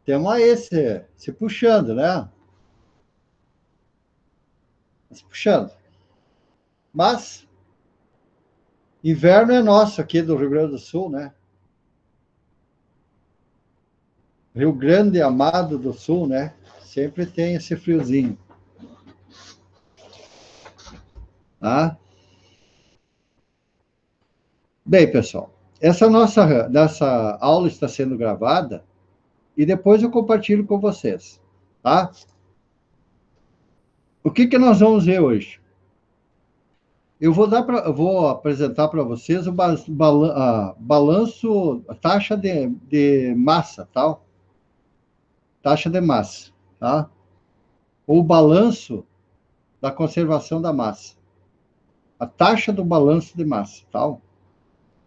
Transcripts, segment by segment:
Temos aí se puxando, né? Se puxando. Mas inverno é nosso aqui do Rio Grande do Sul, né? Rio Grande amado do Sul, né? Sempre tem esse friozinho. Tá? Bem, pessoal, nossa aula está sendo gravada e depois eu compartilho com vocês, tá? O que nós vamos ver hoje? Eu vou apresentar para vocês o balanço, a taxa de massa, tal? Taxa de massa, tá? Ou balanço da conservação da massa. A taxa do balanço de massa, tal?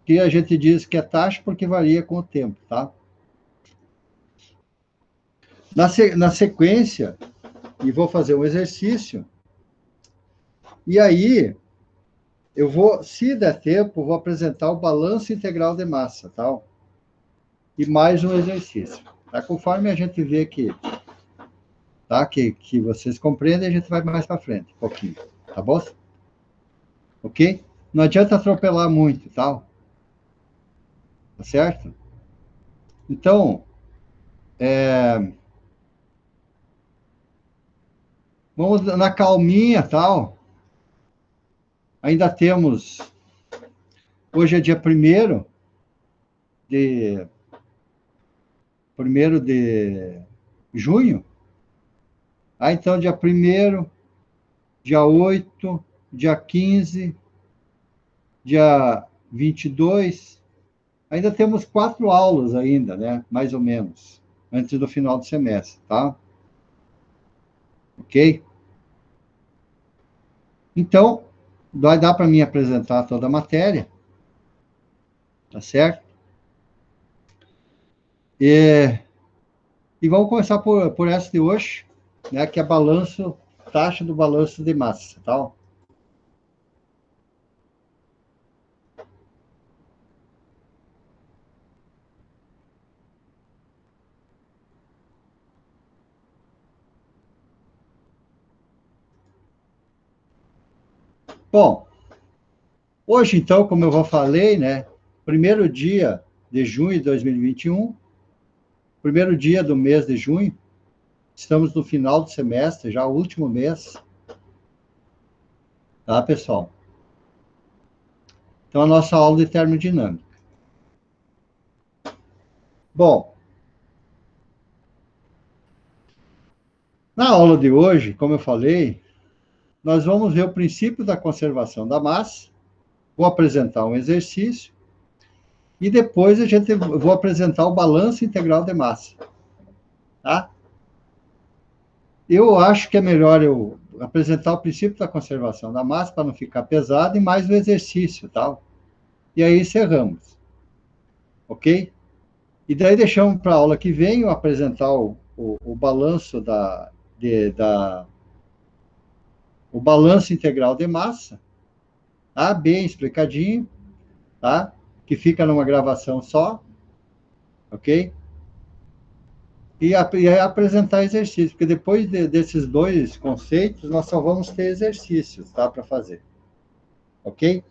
Que a gente diz que é taxa porque varia com o tempo, tá? Na sequência, e vou fazer um exercício, e aí eu vou, se der tempo, vou apresentar o balanço integral de massa, tal? E mais um exercício. Tá? Conforme a gente vê tá? Que vocês compreendem, a gente vai mais para frente, um pouquinho, tá bom? Ok? Não adianta atropelar muito, tal? Tá certo? Então, vamos na calminha, tal? Ainda temos, hoje é dia de, 1º de junho. Então, dia 1º, dia 8, dia 15, dia 22. Ainda temos 4 aulas ainda, né? Mais ou menos, antes do final do semestre, tá? Ok? Então, vai dar para mim apresentar toda a matéria, tá certo? E, e vamos começar por essa de hoje, né? Que é taxa do balanço de massa, tá? Bom, hoje, então, como eu já falei, né? Primeiro dia de junho de 2021, primeiro dia do mês de junho, estamos no final do semestre, já o último mês, tá, pessoal? Então, a nossa aula de termodinâmica. Bom, na aula de hoje, como eu falei, nós vamos ver o princípio da conservação da massa, vou apresentar um exercício e depois vou apresentar o balanço integral de massa, tá? Eu acho que é melhor eu apresentar o princípio da conservação da massa para não ficar pesado e mais o exercício, tal. E aí encerramos, ok? E daí deixamos para a aula que vem eu apresentar o balanço o balanço integral de massa, tá? Bem explicadinho, tá? Que fica numa gravação só, ok? E apresentar exercícios, porque depois desses dois conceitos, nós só vamos ter exercícios, tá? Para fazer, ok?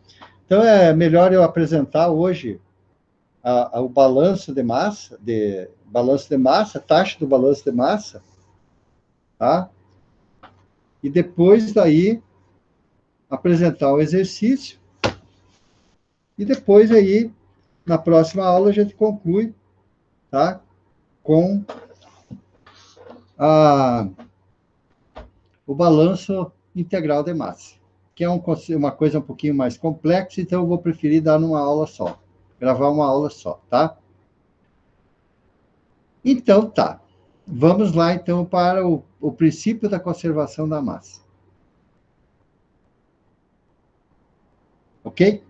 Então, é melhor eu apresentar hoje o balanço de massa, taxa do balanço de massa, tá? E depois daí apresentar o exercício e depois aí na próxima aula a gente conclui, tá? Com a, o balanço integral de massa, que é uma coisa um pouquinho mais complexa, então eu vou preferir dar numa aula só, gravar uma aula só, tá? Então tá. Vamos lá então para o princípio da conservação da massa. Ok?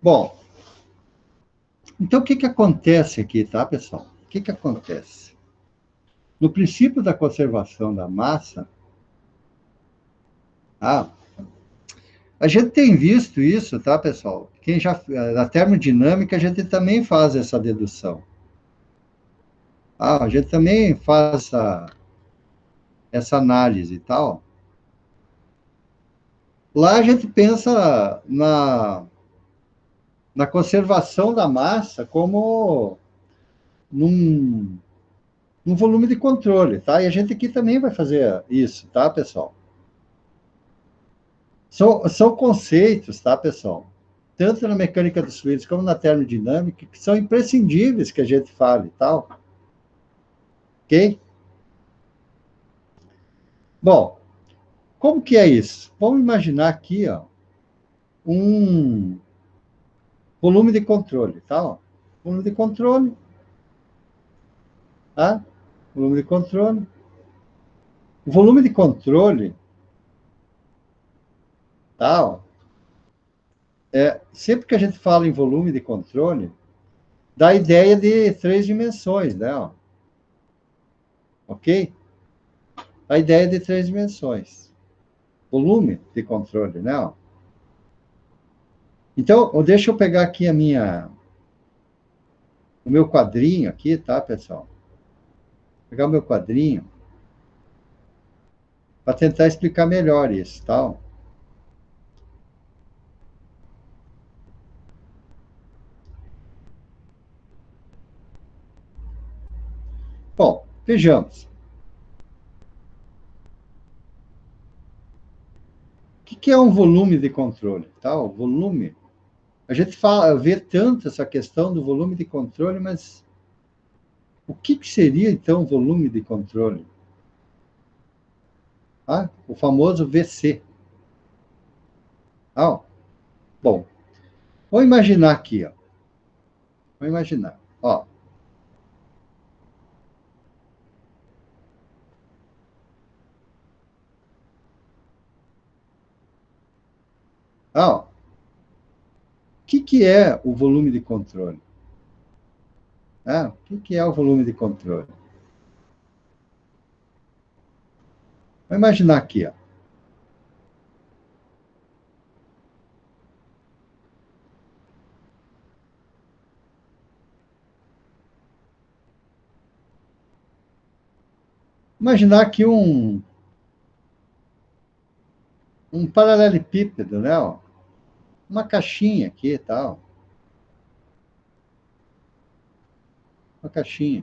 Bom, então o que que acontece aqui, tá, pessoal? O que que acontece? No princípio da conservação da massa, ah, a gente tem visto isso, tá, pessoal? Quem já, na termodinâmica, a gente também faz essa dedução. A gente também faz essa análise e tal. Lá a gente pensa na conservação da massa como num, num volume de controle, tá? E a gente aqui também vai fazer isso, tá, pessoal? São conceitos, tá, pessoal? Tanto na mecânica dos fluidos como na termodinâmica, que são imprescindíveis que a gente fale, tal, ok? Bom, como que é isso? Vamos imaginar aqui, ó, um volume de controle, tá? Ó. Volume de controle, tá? Volume de controle. O volume de controle, tá? Ó, sempre que a gente fala em volume de controle, dá a ideia de três dimensões, né? Ó, ok? A ideia de três dimensões. Volume de controle, né? Ó. Então, deixa eu pegar aqui o meu quadrinho aqui, tá, pessoal? Vou pegar o meu quadrinho para tentar explicar melhor isso, tá? Bom, vejamos. O que é um volume de controle? Tá? O volume. A gente fala, vê tanto essa questão do volume de controle, mas o que seria então o volume de controle? Ah, o famoso VC. Ah, bom, vamos imaginar aqui, ó. Vamos imaginar. Ó, ó, o que é o volume de controle? Ah, o que é o volume de controle? Vamos imaginar aqui, ó. Imaginar aqui um paralelepípedo, né? Ó, uma caixinha aqui e tal. Uma caixinha.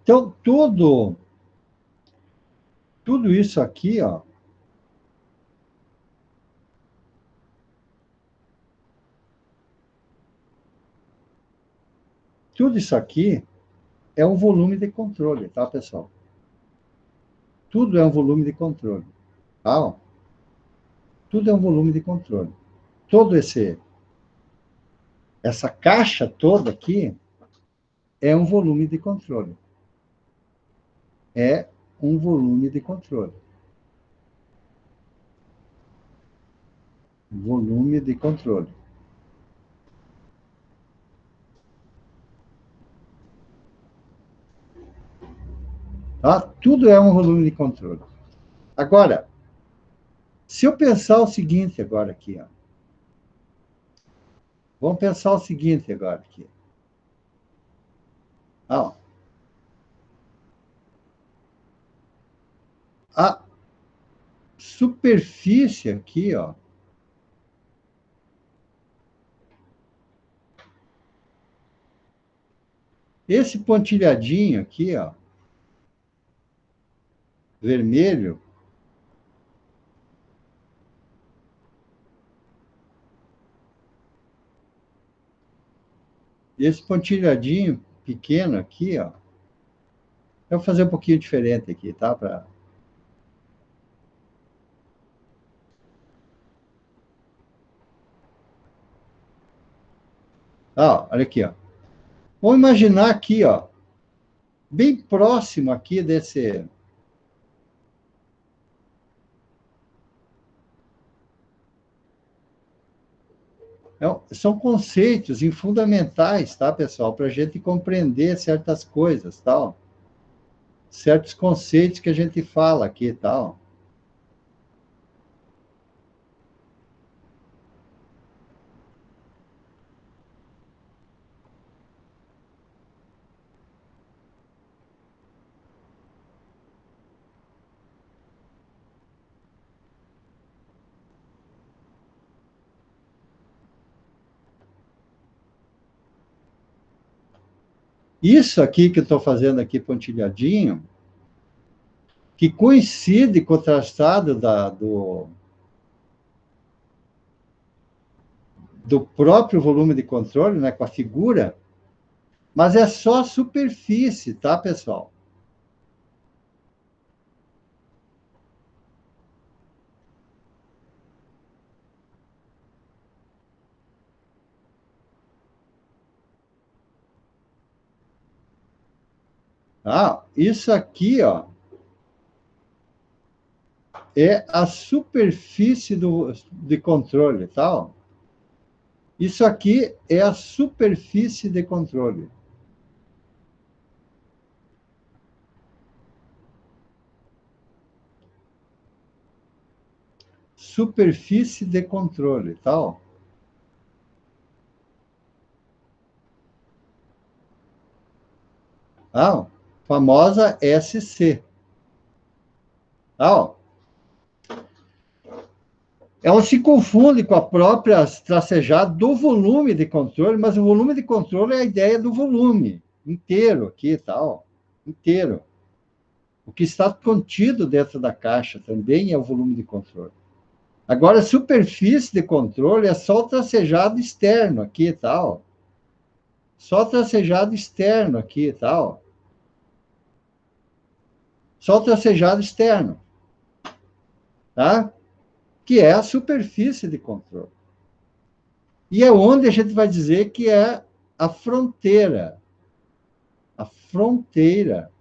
Então, tudo isso aqui, ó, Tudo isso aqui é um volume de controle, tá, pessoal? Tudo é um volume de controle. Tá? Tudo é um volume de controle. Todo essa caixa toda aqui é um volume de controle. É um volume de controle. Volume de controle. Tá? Tudo é um volume de controle. Agora, se eu pensar o seguinte agora aqui, ó. Vamos pensar o seguinte agora aqui. Ó, a superfície aqui, ó, esse pontilhadinho aqui, ó, vermelho, esse pontilhadinho pequeno aqui, ó, eu vou fazer um pouquinho diferente aqui, tá? Ó, olha aqui, ó. Vamos imaginar aqui, ó, bem próximo aqui desse. São conceitos fundamentais, tá, pessoal, para a gente compreender certas coisas, tal. Certos conceitos que a gente fala aqui, tal. Isso aqui que eu estou fazendo aqui pontilhadinho, que coincide com o traçado do próprio volume de controle, né, com a figura, mas é só a superfície, tá, pessoal? Ah, isso aqui, ó, é a superfície de controle, tá? Ó. Isso aqui é a superfície de controle. Superfície de controle, tá? Ó. Ah, famosa SC. Tá? Ó. Ela se confunde com a própria tracejada do volume de controle, mas o volume de controle é a ideia do volume inteiro aqui, tal, inteiro. O que está contido dentro da caixa também é o volume de controle. Agora, a superfície de controle é só o tracejado externo aqui, tal. Só o tracejado externo aqui, tal. Só o tracejado externo, tá? Que é a superfície de controle. E é onde a gente vai dizer que é a fronteira. A fronteira.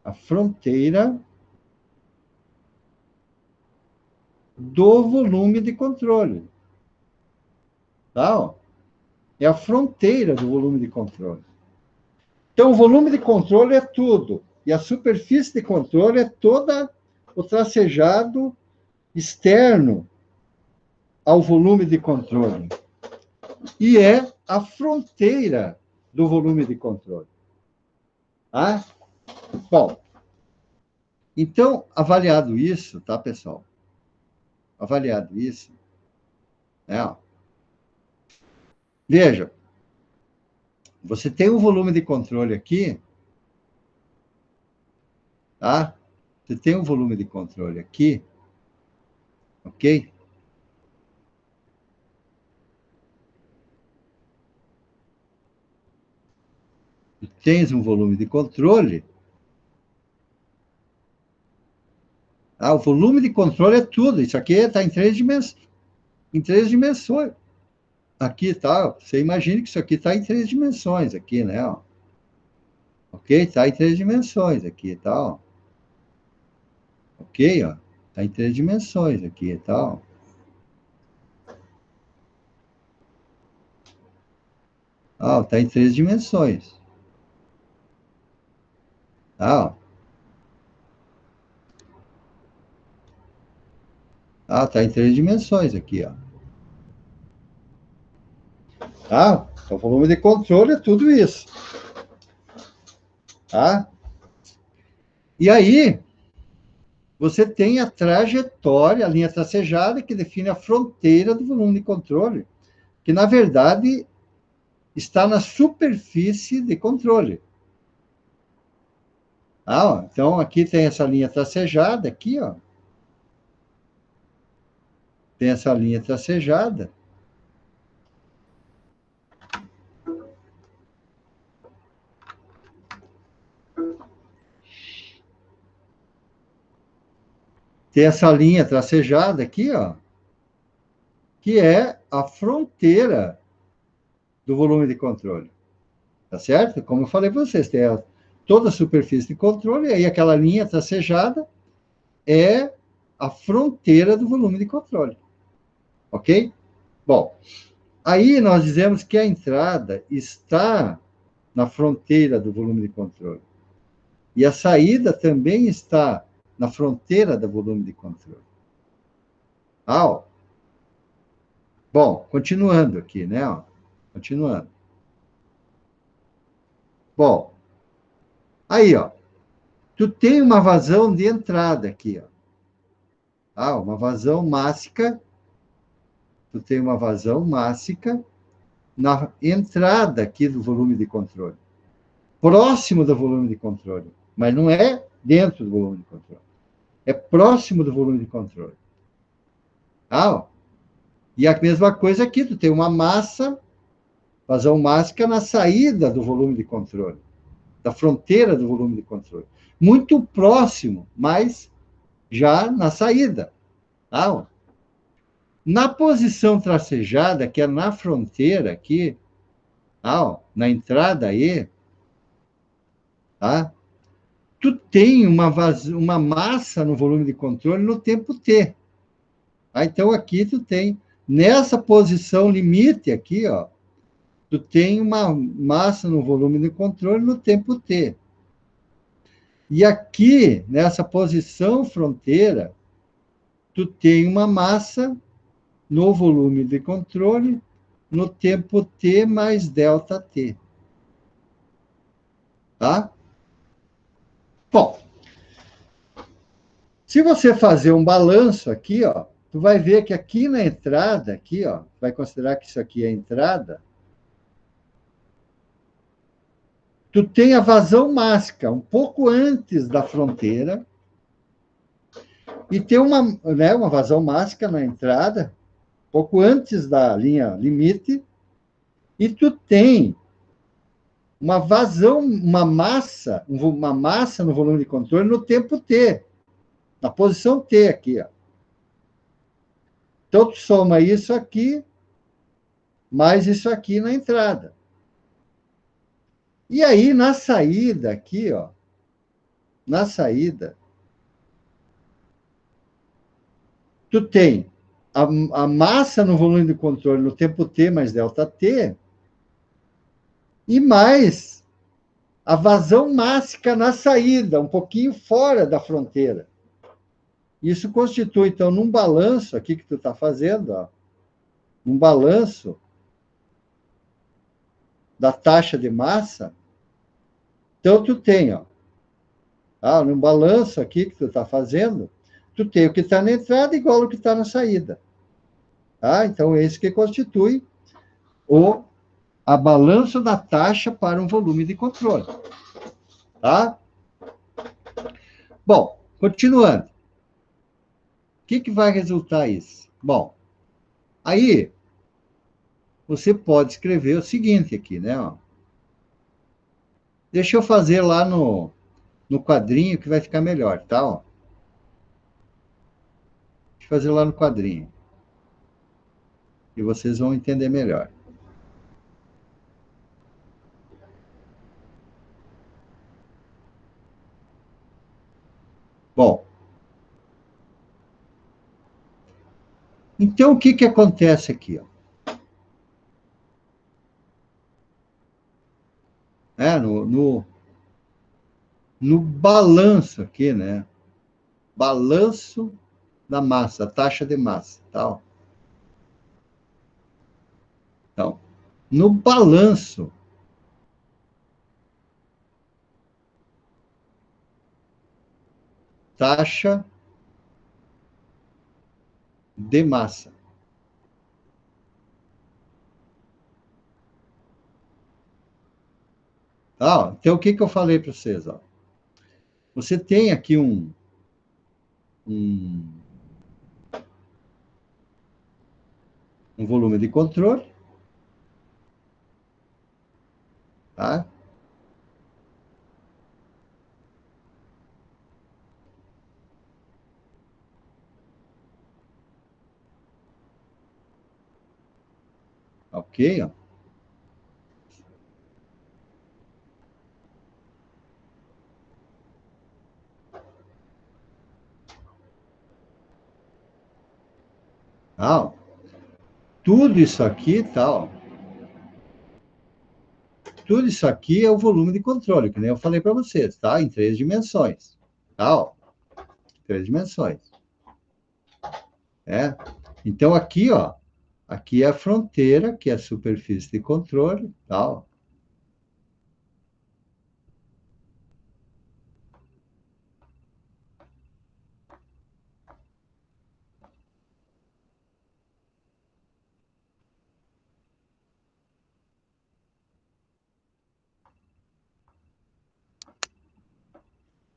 A fronteira do volume de controle. Tá? É a fronteira do volume de controle. Então, o volume de controle é tudo. E a superfície de controle é toda o tracejado externo ao volume de controle. E é a fronteira do volume de controle. Tá? Bom, então, avaliado isso, tá, pessoal? Avaliado isso, né? Veja, você tem um volume de controle aqui, tá? Você tem um volume de controle aqui, ok? tens um volume de controle. O volume de controle é tudo. Isso aqui está em três dimensões. Aqui tá, você imagina que isso aqui está em três dimensões, aqui, né? Ó. Ok? Está em três dimensões aqui, tá? Ó. Ok? Ó. Está em três dimensões aqui, tá? Ó. Está em três dimensões. Tá? Está em três dimensões aqui, ó. Tá? Então, o volume de controle é tudo isso. Tá? E aí, você tem a trajetória, a linha tracejada, que define a fronteira do volume de controle, que, na verdade, está na superfície de controle. Então, aqui tem essa linha tracejada, aqui, ó. Tem essa linha tracejada. Tem essa linha tracejada aqui, ó, que é a fronteira do volume de controle. Tá certo? Como eu falei para vocês, tem toda a superfície de controle, e aí aquela linha tracejada é a fronteira do volume de controle. Ok? Bom, aí nós dizemos que a entrada está na fronteira do volume de controle. E a saída também está na fronteira do volume de controle. Bom, continuando aqui, né? Continuando. Bom, aí, ó. Tu tem uma vazão de entrada aqui, ó. Uma vazão mássica. Tu tem uma vazão mássica na entrada aqui do volume de controle. Próximo do volume de controle. Mas não é dentro do volume de controle. É próximo do volume de controle. E a mesma coisa aqui, tu tem uma massa, vazão mássica na saída do volume de controle. Da fronteira do volume de controle. Muito próximo, mas já na saída. Na posição tracejada, que é na fronteira aqui, na entrada aí, tu tem uma massa no volume de controle no tempo t. Então, aqui tu tem, nessa posição limite aqui, ó, tu tem uma massa no volume de controle no tempo t. E aqui, nessa posição fronteira, tu tem uma massa no volume de controle no tempo t mais delta t. Tá? Bom, se você fazer um balanço aqui, ó, tu vai ver que aqui na entrada, aqui, ó, vai considerar que isso aqui é a entrada, tu tem a vazão mássica um pouco antes da fronteira e tem uma vazão mássica na entrada, pouco antes da linha limite, e tu tem uma vazão, uma massa no volume de controle no tempo t, na posição t aqui, ó. Então, tu soma isso aqui, mais isso aqui na entrada. E aí, na saída aqui, ó, na saída, tu tem a massa no volume de controle no tempo t mais delta t, e mais a vazão mássica na saída, um pouquinho fora da fronteira. Isso constitui, então, num balanço aqui que tu está fazendo, ó, um balanço da taxa de massa, então tu tem, ó, num balanço aqui que tu está fazendo, tu tem o que está na entrada igual ao que está na saída. Então, é isso que constitui a balanço da taxa para um volume de controle. Tá? Bom, continuando. O que vai resultar isso? Bom, aí você pode escrever o seguinte aqui, né? Deixa eu fazer lá no quadrinho que vai ficar melhor, tá? Ó. Deixa eu fazer lá no quadrinho. E vocês vão entender melhor. Bom, então o que que acontece aqui? Ó? No balanço aqui, né? Balanço da massa, taxa de massa, tal. Então, no balanço, taxa de massa. Tá? Então, o que que eu falei para vocês? Ó? Você tem aqui um, um volume de controle, tá? Ok? Ó. Tá? Tudo isso aqui, tá? Tudo isso aqui é o volume de controle, que nem eu falei para vocês, tá? Em três dimensões, tá? Três dimensões, é? Então aqui, ó, aqui é a fronteira, que é a superfície de controle, tá?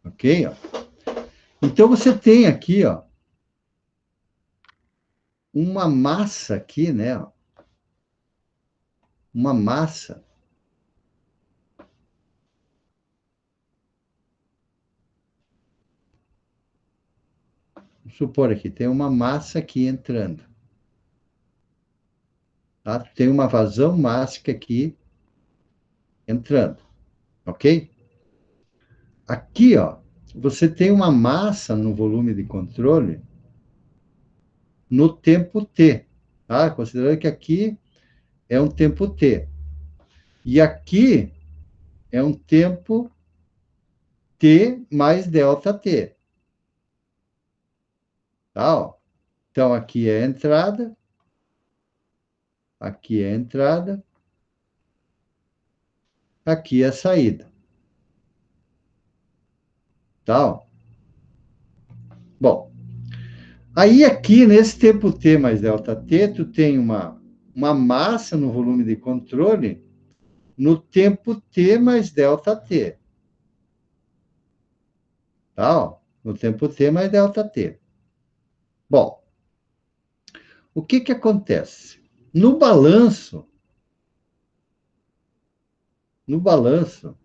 Ok? Ó. Então você tem aqui, ó, uma massa aqui, né? Ó, uma massa. Vamos supor aqui, tem uma massa aqui entrando. Tá? Tem uma vazão mássica aqui entrando, ok? Aqui, ó, você tem uma massa no volume de controle no tempo t, tá? Considerando que aqui é um tempo t. E aqui é um tempo t mais delta t, tá? Ó. Então, aqui é a entrada, aqui é a entrada, aqui é a saída, tá? Ó. Bom, aí aqui, nesse tempo t mais delta t, tu tem uma massa no volume de controle no tempo t mais delta t, tá? Ó. No tempo t mais delta t. Bom, o que que acontece? No balanço, no balanço,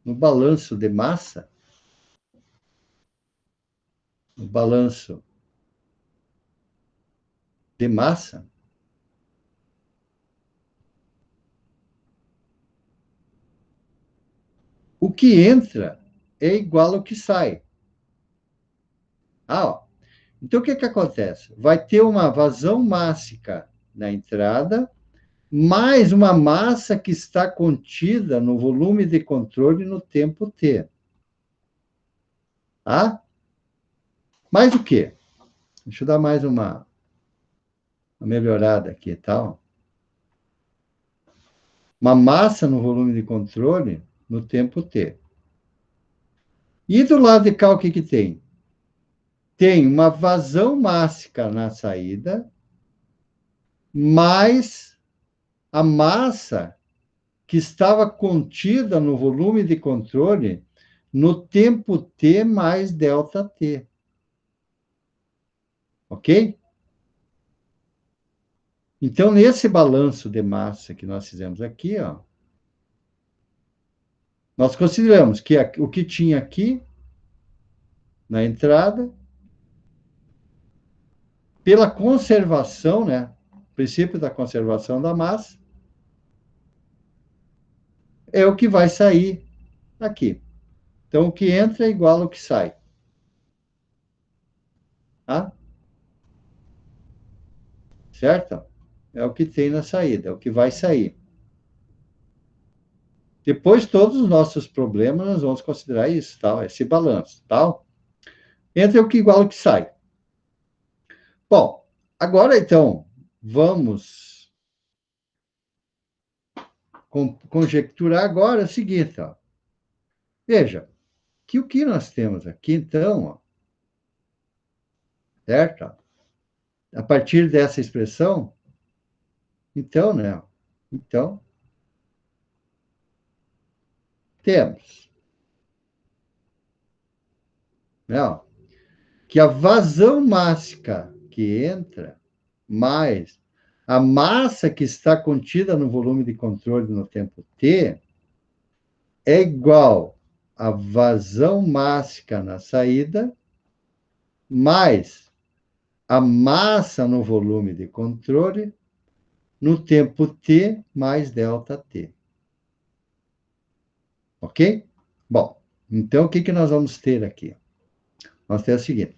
no balanço de massa, no balanço de massa, o que entra é igual ao que sai. Ah, ó. Então, o que que acontece? Vai ter uma vazão mássica na entrada, mais uma massa que está contida no volume de controle no tempo t. Tá? Mais o quê? Deixa eu dar mais uma melhorada aqui, tal. Uma massa no volume de controle no tempo t. E do lado de cá, o que que tem? Tem uma vazão mássica na saída, mais a massa que estava contida no volume de controle no tempo t mais delta t. Ok? Então, nesse balanço de massa que nós fizemos aqui, ó, Nós consideramos que o que tinha aqui na entrada, pela conservação, né? Princípio da conservação da massa, é o que vai sair aqui. Então, o que entra é igual ao que sai. Tá? Certo? É o que tem na saída, é o que vai sair. Depois, todos os nossos problemas, nós vamos considerar isso, tal, esse balanço, tal. Entra o que igual ao que sai. Bom, agora, então, vamos conjecturar agora o seguinte, ó. Veja, que o que nós temos aqui, então, ó, certo? A partir dessa expressão, então, né? Então, temos, né? Que a vazão mássica que entra, mais a massa que está contida no volume de controle no tempo t, é igual à vazão mássica na saída, mais a massa no volume de controle no tempo t mais delta t. Ok? Bom, então o que nós vamos ter aqui? Nós temos o seguinte.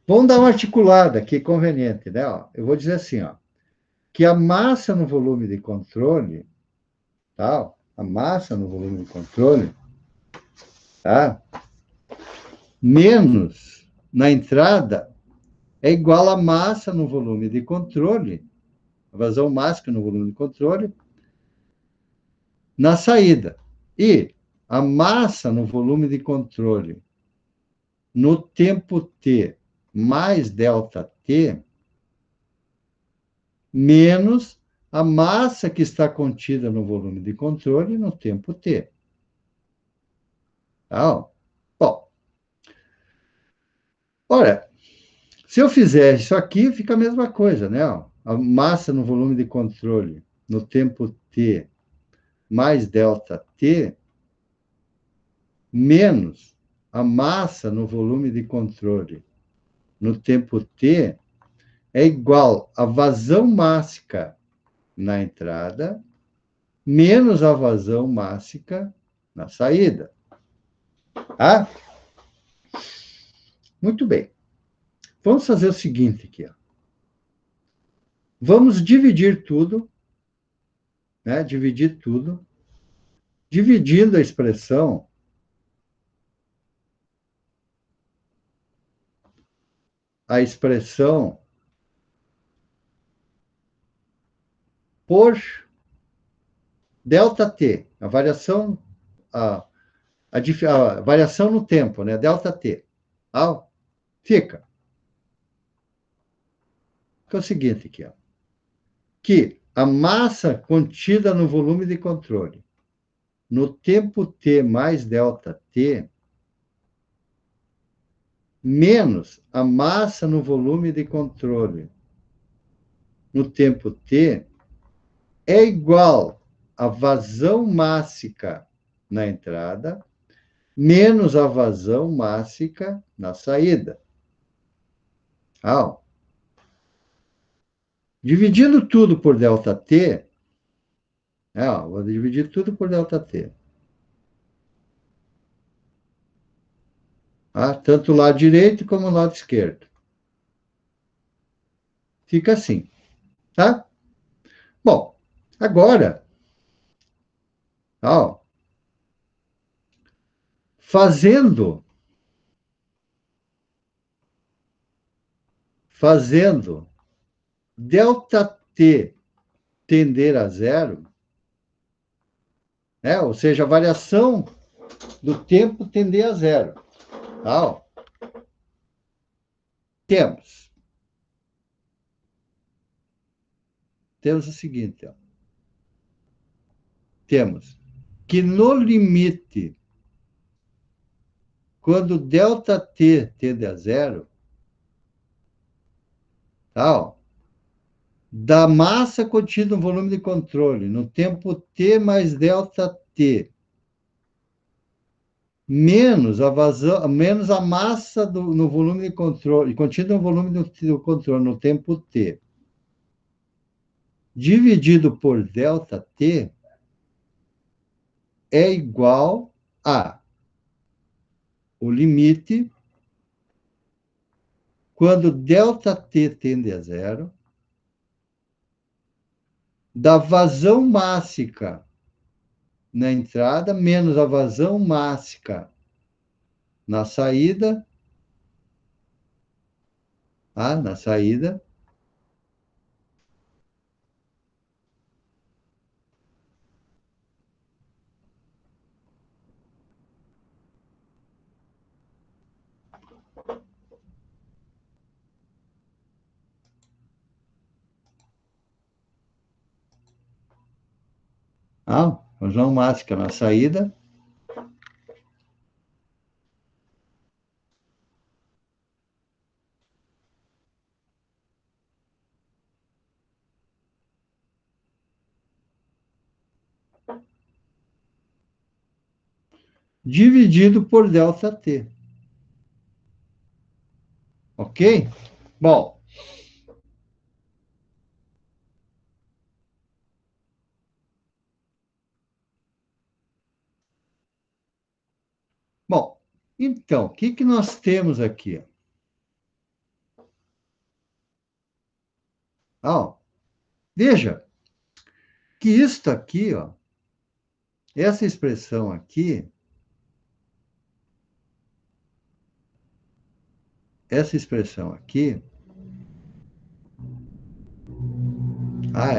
Vamos dar uma articulada aqui conveniente, né? Ó, eu vou dizer assim, ó, que a massa no volume de controle, tá? A massa no volume de controle, tá? Menos na entrada é igual a massa no volume de controle, a vazão mássica no volume de controle, na saída. E a massa no volume de controle no tempo t mais delta t, menos a massa que está contida no volume de controle no tempo t. Tá? Bom, olha, se eu fizer isso aqui, fica a mesma coisa, né? A massa no volume de controle no tempo t mais delta t, menos a massa no volume de controle no tempo t, é igual a vazão mássica na entrada, menos a vazão mássica na saída. Tá? Muito bem. Vamos fazer o seguinte aqui. Ó. Vamos dividir tudo, né? Dividir tudo, dividindo a expressão por delta t, a variação, a variação no tempo, né? Delta t. Tá? Fica o seguinte aqui, ó, que a massa contida no volume de controle no tempo t mais delta t, menos a massa no volume de controle no tempo t, é igual a vazão mássica na entrada, menos a vazão mássica na saída. Ah, dividindo tudo por ΔT, vou dividir tudo por ΔT. Tanto o lado direito como o lado esquerdo. Fica assim, tá? Bom, agora, fazendo ΔT tender a zero, né? Ou seja, a variação do tempo tender a zero. Tá? Temos o seguinte, ó. Temos que no limite, quando ΔT tende a zero, tá? Da massa contida no volume de controle, no tempo t mais ΔT, menos a vazão, menos a massa no volume de controle, contida no volume do controle no tempo t, dividido por ΔT, é igual a o limite quando ΔT tende a zero, da vazão mássica na entrada, menos a vazão mássica na saída, na saída, vazão mássica na saída, dividido por ΔT. Ok? Bom, então, o que nós temos aqui? Veja que isto aqui, essa expressão aqui, essa expressão aqui,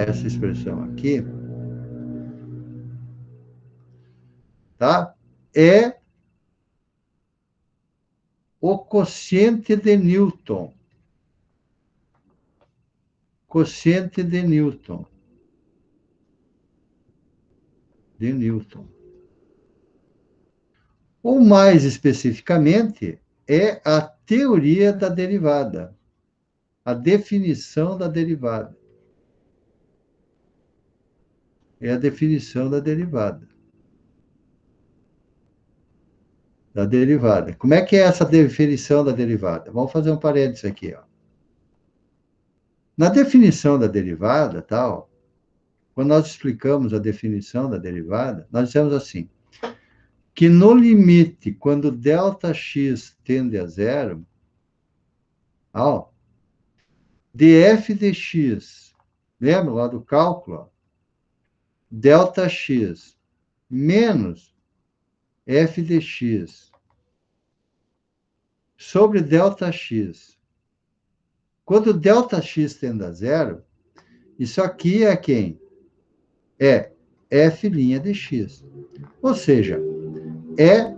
essa expressão aqui, tá? É o quociente de Newton. Quociente de Newton. De Newton. Ou mais especificamente, é a teoria da derivada. A definição da derivada. É a definição da derivada. Da derivada. Como é que é essa definição da derivada? Vamos fazer um parênteses aqui. Na definição da derivada, tal, quando nós explicamos a definição da derivada, nós dizemos assim, que no limite, quando ΔX tende a zero, df de x, lembra lá do cálculo? ΔX menos f de x sobre ΔX. Quando ΔX tende a zero, isso aqui é quem? É f' de x. Ou seja, é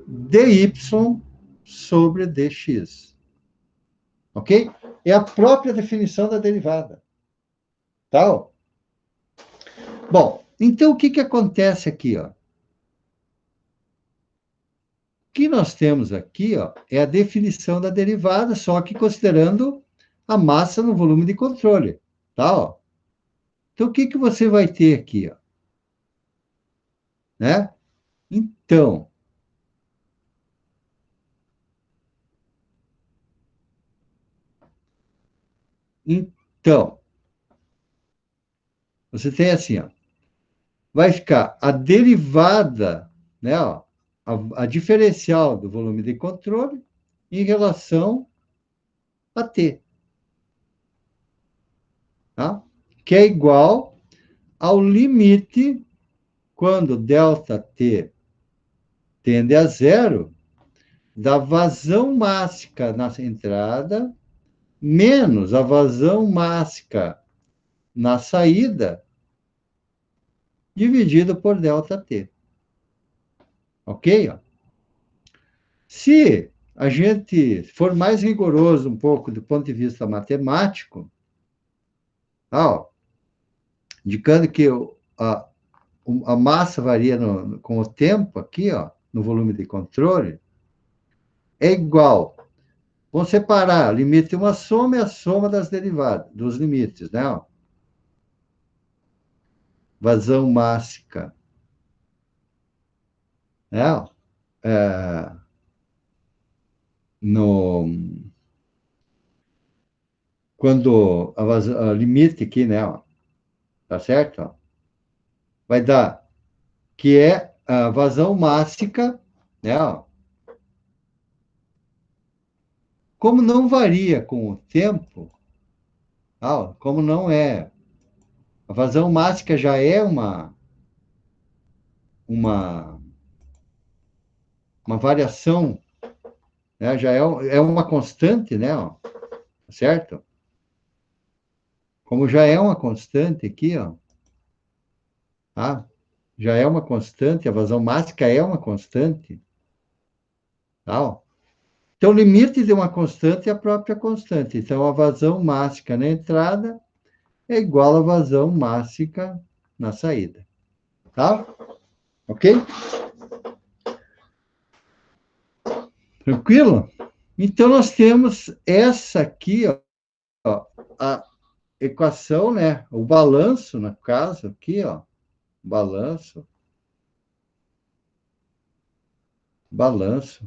dy sobre dx. Ok? É a própria definição da derivada. Tá? Bom, então o que acontece aqui? O que nós temos aqui é a definição da derivada, só que considerando a massa no volume de controle. Tá? Então, o que você vai ter aqui? Né? Então, você tem assim, vai ficar a derivada, né, a diferencial do volume de controle em relação a T, tá? Que é igual ao limite quando ΔT tende a zero da vazão mássica na entrada menos a vazão mássica na saída dividido por ΔT. Ok? Se a gente for mais rigoroso um pouco do ponto de vista matemático, indicando que a massa varia com o tempo aqui, no volume de controle, é igual. Vamos separar, limite de uma soma é a soma das derivadas, dos limites, né? Vazão mássica, né? no, quando a limite aqui, né, ó, tá certo? Ó, vai dar, que é a vazão mássica, né, ó, como não varia com o tempo, ó, como não é, a vazão mássica já é uma, uma variação, né, já é uma constante, né, ó, tá certo? Como já é uma constante aqui, ó, tá? Já é uma constante, a vazão mássica é uma constante, tá? Ó. Então, o limite de uma constante é a própria constante. Então, a vazão mássica na entrada é igual à vazão mássica na saída, tá? Ok? Tranquilo? Então, nós temos essa aqui, ó, a equação, né? O balanço, no caso, aqui, ó, balanço, balanço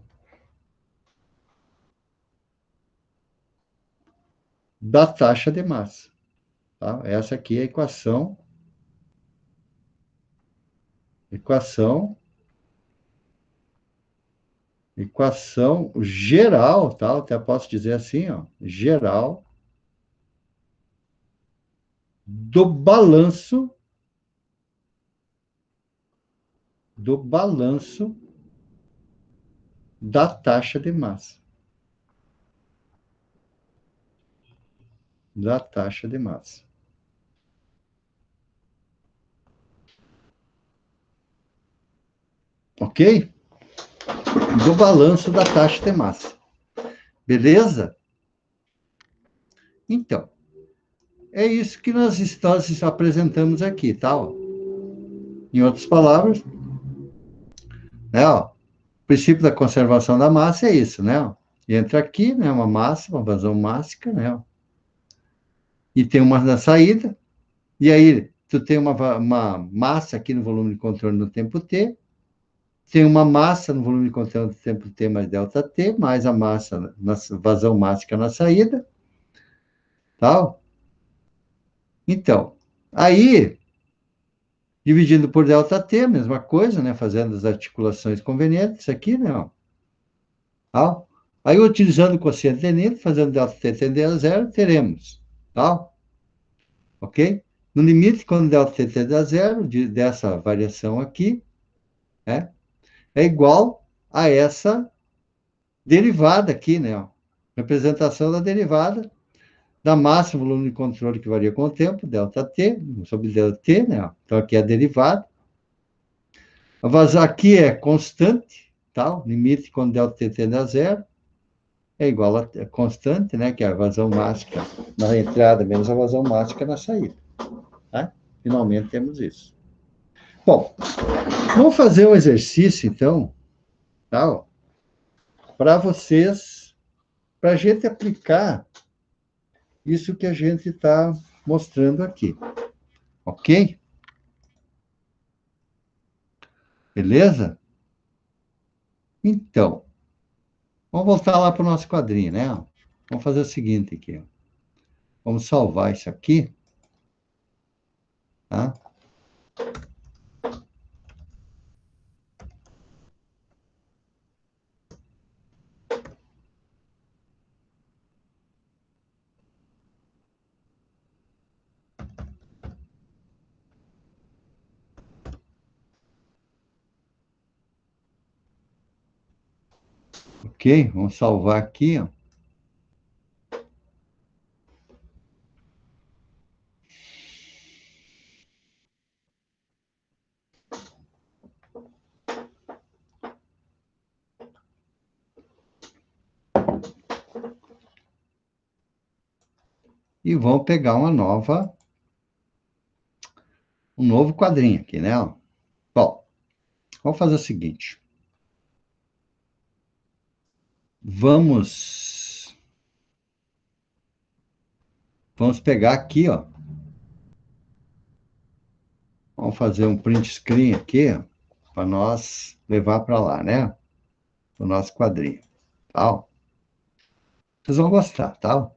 da taxa de massa, tá? Essa aqui é a equação, equação geral, tá? Até posso dizer assim, ó, geral do balanço da taxa de massa, da taxa de massa. Ok? Do balanço da taxa de massa. Beleza? Então, é isso que nós apresentamos aqui, tá? Ó. Em outras palavras, né, ó, o princípio da conservação da massa é isso, né? Ó. Entra aqui, né, uma massa, uma vazão mássica, né? Ó, e tem uma na saída, e aí tu tem uma massa aqui no volume de controle no tempo t, tem uma massa no volume de controle do tempo t mais delta t, mais a massa na vazão mássica na saída, tal. Então, aí, dividindo por delta t, mesma coisa, né? Fazendo as articulações convenientes aqui, né? Ó, tal. Aí, utilizando o quociente de Newton, fazendo delta t tender a zero, teremos, tal. Ok? No limite, quando delta t tende a zero, dessa variação aqui, né, é igual a essa derivada aqui, né? Ó, representação da derivada da massa, volume de controle que varia com o tempo, ΔT, sobre ΔT, né? Ó. Então, aqui é a derivada. A vazão aqui é constante, tá? O limite quando ΔT tende a zero é igual a constante, né? Que é a vazão mássica na entrada menos a vazão mássica na saída. Tá? Finalmente temos isso. Bom, vamos fazer um exercício, então, tá? Para vocês, para a gente aplicar isso que a gente está mostrando aqui. Ok? Beleza? Então, vamos voltar lá para o nosso quadrinho, né? Vamos fazer o seguinte aqui. Vamos salvar isso aqui, tá? Ok? Vamos salvar aqui, ó. E vamos pegar um novo quadrinho aqui, né? Bom, vamos fazer o seguinte. Vamos pegar aqui, ó. Vamos fazer um print screen aqui, para nós levar para lá, né? o nosso quadrinho. Tal. Vocês vão gostar, tá?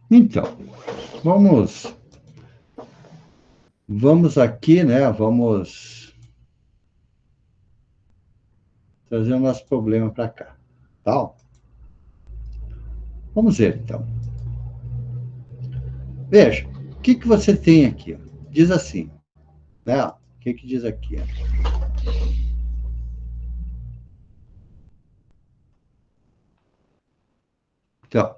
Então, vamos aqui, né? Vamos trazer o nosso problema para cá. Tal. Vamos ver, então. Veja, o que, que você tem aqui? Diz assim, né? O que, que diz aqui? Então,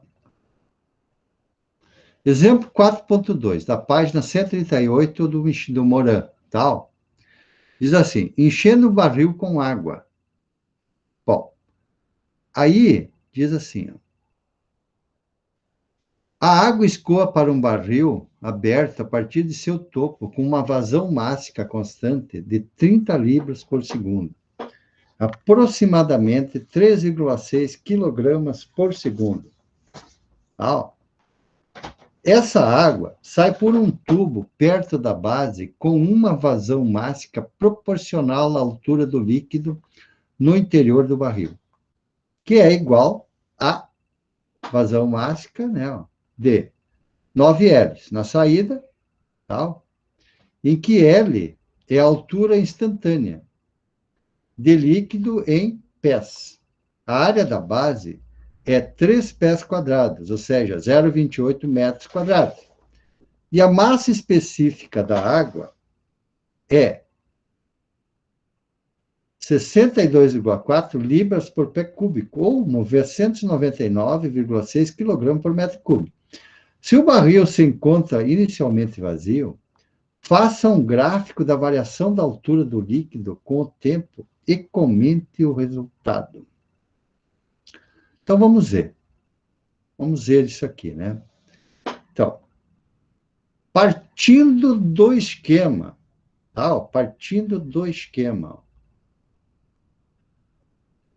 exemplo 4.2, da página 138 do Moran, tal. Diz assim, enchendo o barril com água. Bom, aí diz assim, ó, a água escoa para um barril aberto a partir de seu topo com uma vazão máxima constante de 30 libras por segundo, aproximadamente 3,6 quilogramas por segundo. Tá? Essa água sai por um tubo perto da base com uma vazão máxima proporcional à altura do líquido no interior do barril, que é igual à vazão máxima, né, de 9 L na saída, tá? Em que L é a altura instantânea de líquido em pés. A área da base é 3 pés quadrados, ou seja, 0,28 metros quadrados. E a massa específica da água é 62,4 libras por pé cúbico, ou 999,6 kg por metro cúbico. Se o barril se encontra inicialmente vazio, faça um gráfico da variação da altura do líquido com o tempo e comente o resultado. Então, vamos ver. Vamos ver isso aqui, né? Então, partindo do esquema, tá? Partindo do esquema,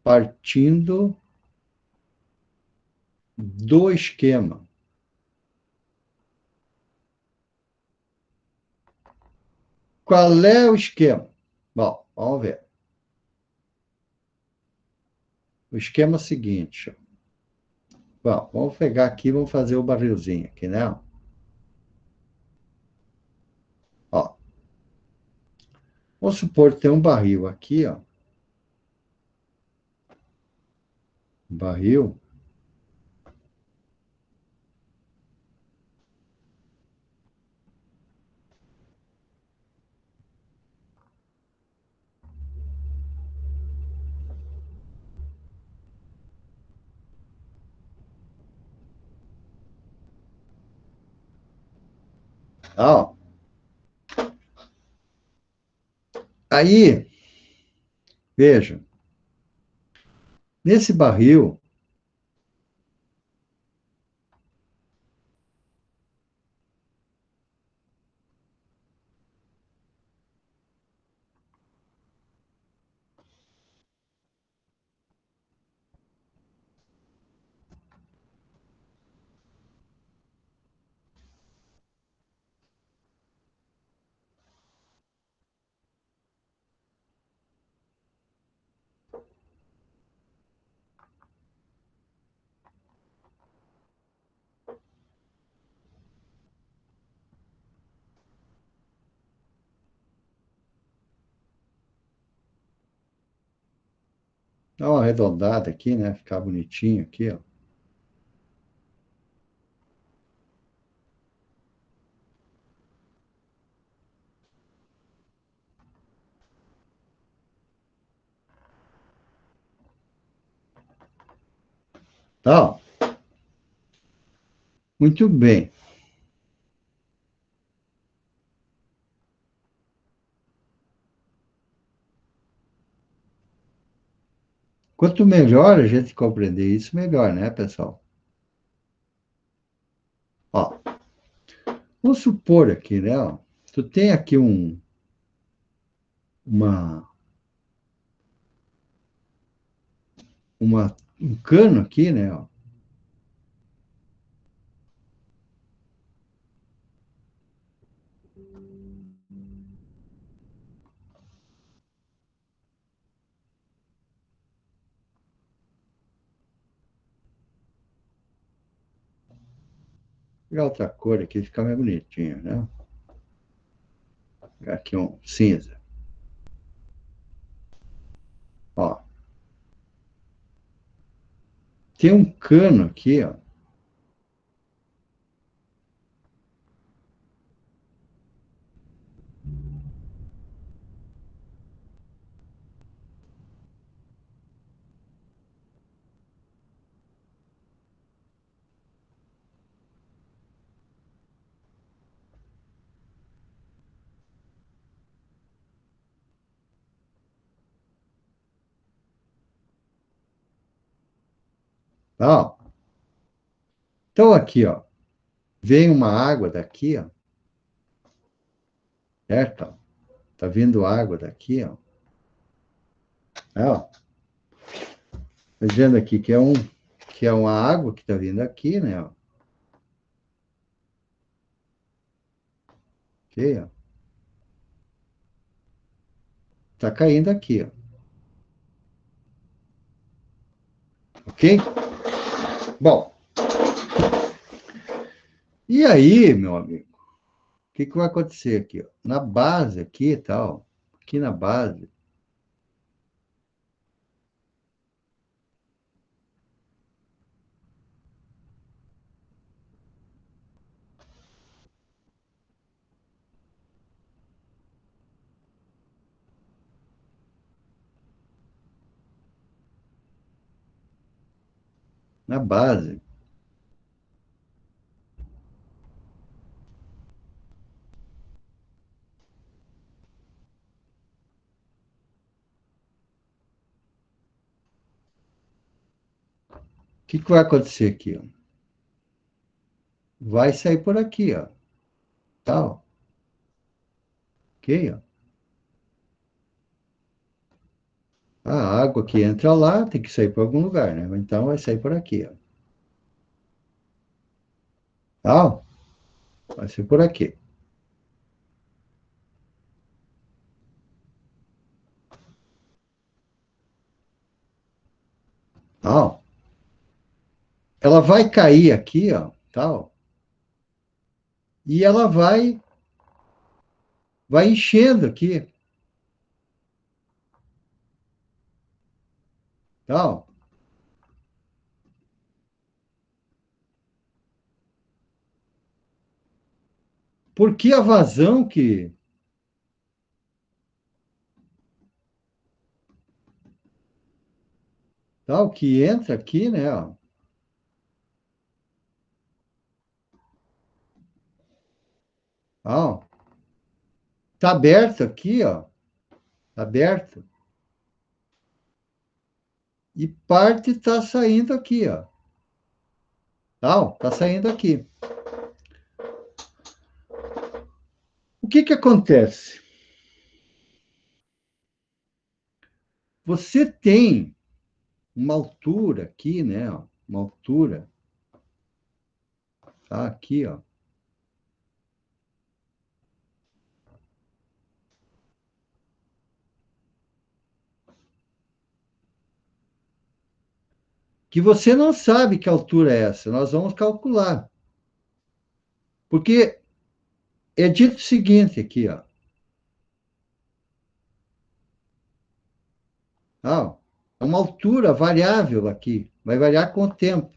partindo do esquema. Qual é o esquema? Bom, vamos ver. O esquema é o seguinte. Bom, vamos pegar aqui, vamos fazer o barrilzinho aqui, né? Ó, vamos supor que tem um barril aqui, ó. Barril. Ó. Aí, veja, nesse barril, dá uma arredondada aqui, né? Ficar bonitinho aqui, ó. Tá? Muito bem. Quanto melhor a gente compreender isso, melhor, né, pessoal? Ó, vamos supor aqui, né? Ó, tu tem aqui uma, um cano aqui, né? Ó, vou pegar outra cor aqui, fica mais bonitinho, né? Vou pegar aqui um cinza. Ó, tem um cano aqui, ó. Tá, ó. Então aqui, ó, vem uma água daqui, ó, certo? Tá vindo água daqui, ó. Ó, tá vendo aqui que é uma água que tá vindo aqui, né? Ó. Ok, ó. Tá caindo aqui, ó. Ok? Bom, e aí, meu amigo, o que que vai acontecer aqui, ó? Na base aqui e tal, aqui na base, o que que vai acontecer aqui, ó? Vai sair por aqui, ó. Tal, ok, ó. A água que entra lá tem que sair por algum lugar, né? Então vai sair por aqui, ó. Tal, vai ser por aqui. Tal. Ela vai cair aqui, ó, tal, e ela vai enchendo aqui, tal. Porque a vazão que entra aqui, né, ó, ó, tá aberto aqui, ó, tá aberto, e parte tá saindo aqui, ó, tal, tá saindo aqui. O que que acontece? Você tem uma altura aqui, né, ó, uma altura, tá aqui, ó, que você não sabe que altura é essa. Nós vamos calcular. Porque é dito o seguinte aqui, ó. Ah, é uma altura variável aqui, vai variar com o tempo.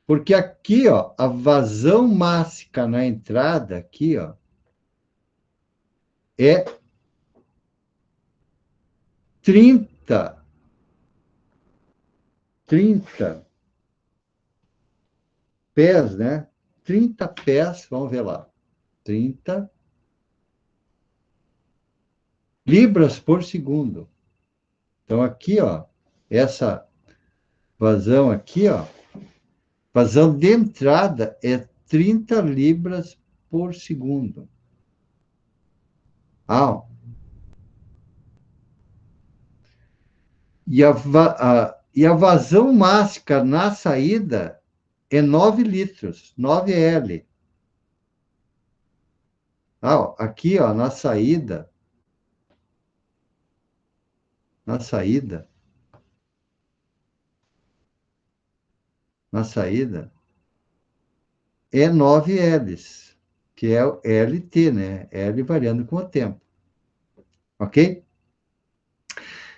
Porque aqui, ó, a vazão máxima na entrada aqui, ó, é 30, 30. pés, né? 30 pés, vamos ver lá. 30 libras por segundo. Então, aqui, ó, essa vazão aqui, ó, vazão de entrada é 30 libras por segundo. Ah, e a vazão máxima na saída é 9 litros, 9 L. Ah, ó, aqui, ó, na saída, na saída, é 9 Ls, que é o LT, né? L variando com o tempo. Ok?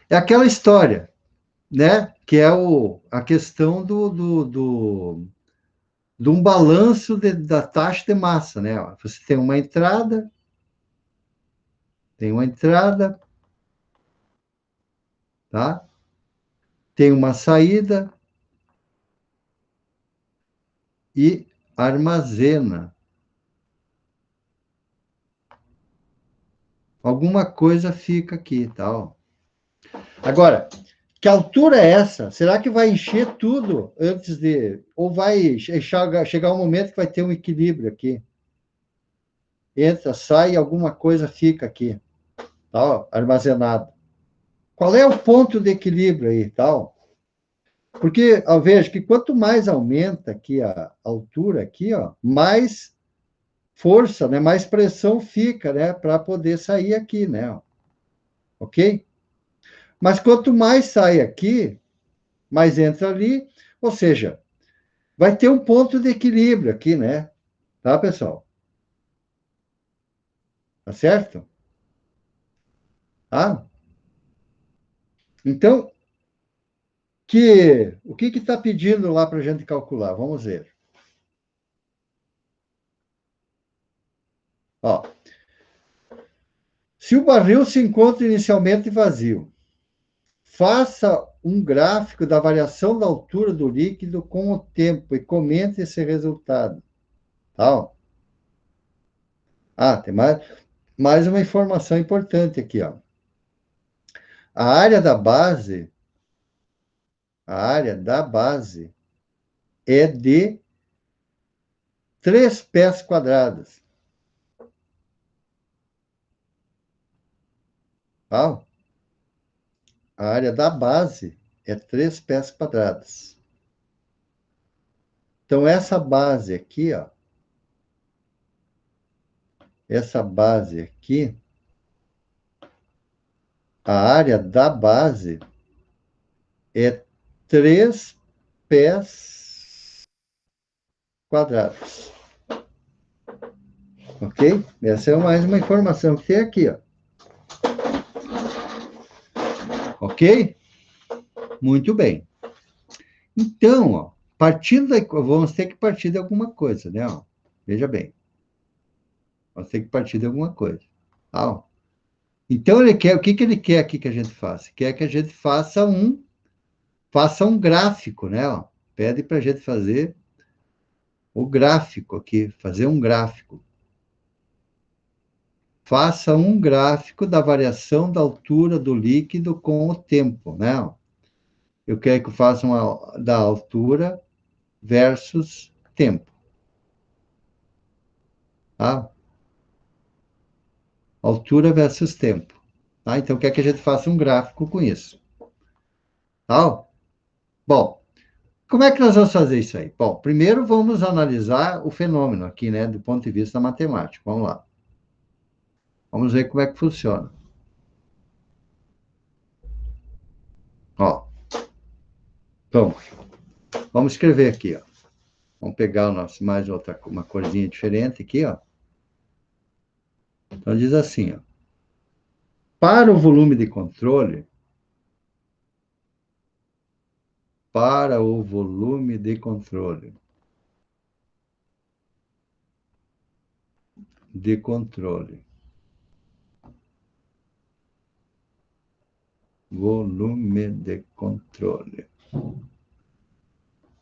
É aquela história, né? Que é a questão de um balanço da taxa de massa, né? Você tem uma entrada, tá? Tem uma saída e armazena. Alguma coisa fica aqui, tal. Agora, que altura é essa? Será que vai encher tudo antes de. Ou vai chegar um momento que vai ter um equilíbrio aqui? Entra, sai, alguma coisa fica aqui, tal, armazenado. Qual é o ponto de equilíbrio aí, tal? Porque eu vejo que quanto mais aumenta aqui a altura aqui, ó, mais força, né, mais pressão fica, né, para poder sair aqui, né? Ok? Mas quanto mais sai aqui, mais entra ali, ou seja, vai ter um ponto de equilíbrio aqui, né? Tá, pessoal? Tá certo? Tá? Então, o que está pedindo lá para a gente calcular? Vamos ver. Ó, se o barril se encontra inicialmente vazio, faça um gráfico da variação da altura do líquido com o tempo e comente esse resultado. Tá? Ah, tem mais uma informação importante aqui, ó. A área da base, a área da base é de 3 pés quadrados. Tá? A área da base é 3 pés quadrados. Então, essa base aqui, ó, essa base aqui, a área da base é 3 pés quadrados. Ok? Essa é mais uma informação que tem aqui, ó. Ok? Muito bem. Então, ó, vamos ter que partir de alguma coisa, né? Ó. Veja bem. Vamos ter que partir de alguma coisa. Tá? Ó. Então, o que ele quer aqui que a gente faça? Quer que a gente faça um gráfico, né? Ó. Pede para a gente fazer o gráfico aqui, fazer um gráfico. Faça um gráfico da variação da altura do líquido com o tempo, né? Ó. Eu quero que eu faça uma da altura versus tempo, tá? Altura versus tempo, tá? Então, quer que a gente faça um gráfico com isso, tá? Bom, como é que nós vamos fazer isso aí? Bom, primeiro vamos analisar o fenômeno aqui, né, do ponto de vista matemático. Vamos lá. Vamos ver como é que funciona. Ó, então, vamos escrever aqui, ó. Vamos pegar o nosso, uma corzinha diferente aqui, ó. Então, diz assim, ó. Para o volume de controle, para o volume de controle, de controle, volume de controle.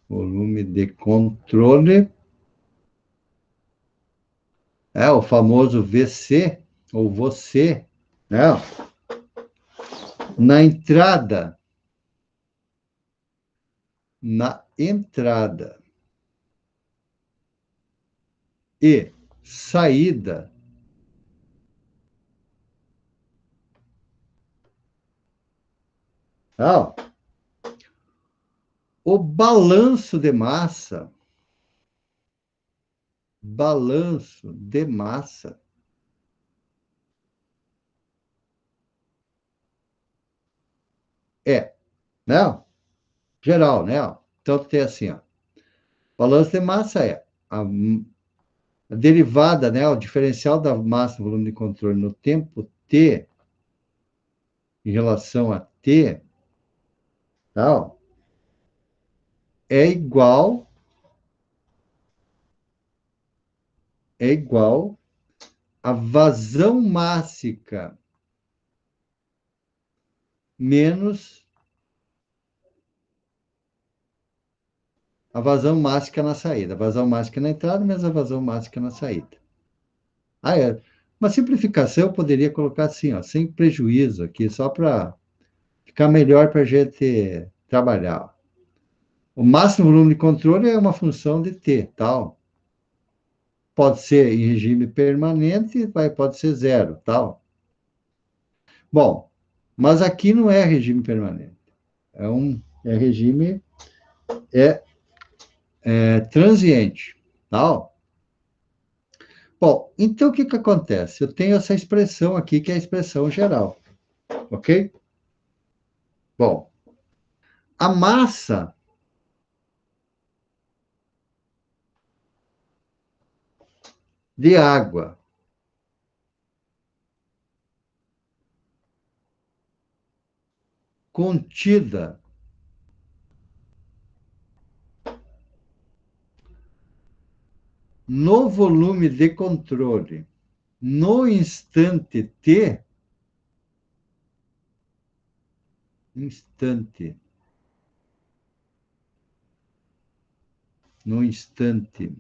volume de controle, o famoso VC, ou você, né? Na entrada, e saída, ó, o balanço de massa é, né? Geral, né? Então tem assim, ó, balanço de massa é a derivada, né? O diferencial da massa no volume de controle no tempo t em relação a t, tá? É igual é igual a vazão mássica menos a vazão mássica na saída. A vazão mássica na entrada menos a vazão mássica na saída. Uma simplificação eu poderia colocar assim, ó, sem prejuízo aqui, só para ficar melhor para a gente trabalhar. O máximo volume de controle é uma função de T, tal. Pode ser em regime permanente, pode ser zero, tal. Bom, mas aqui não é regime permanente. É regime é, transiente, tal. Bom, então o que acontece? Eu tenho essa expressão aqui, que é a expressão geral, ok? Bom, a massa de água contida no volume de controle no instante T, instante, no instante,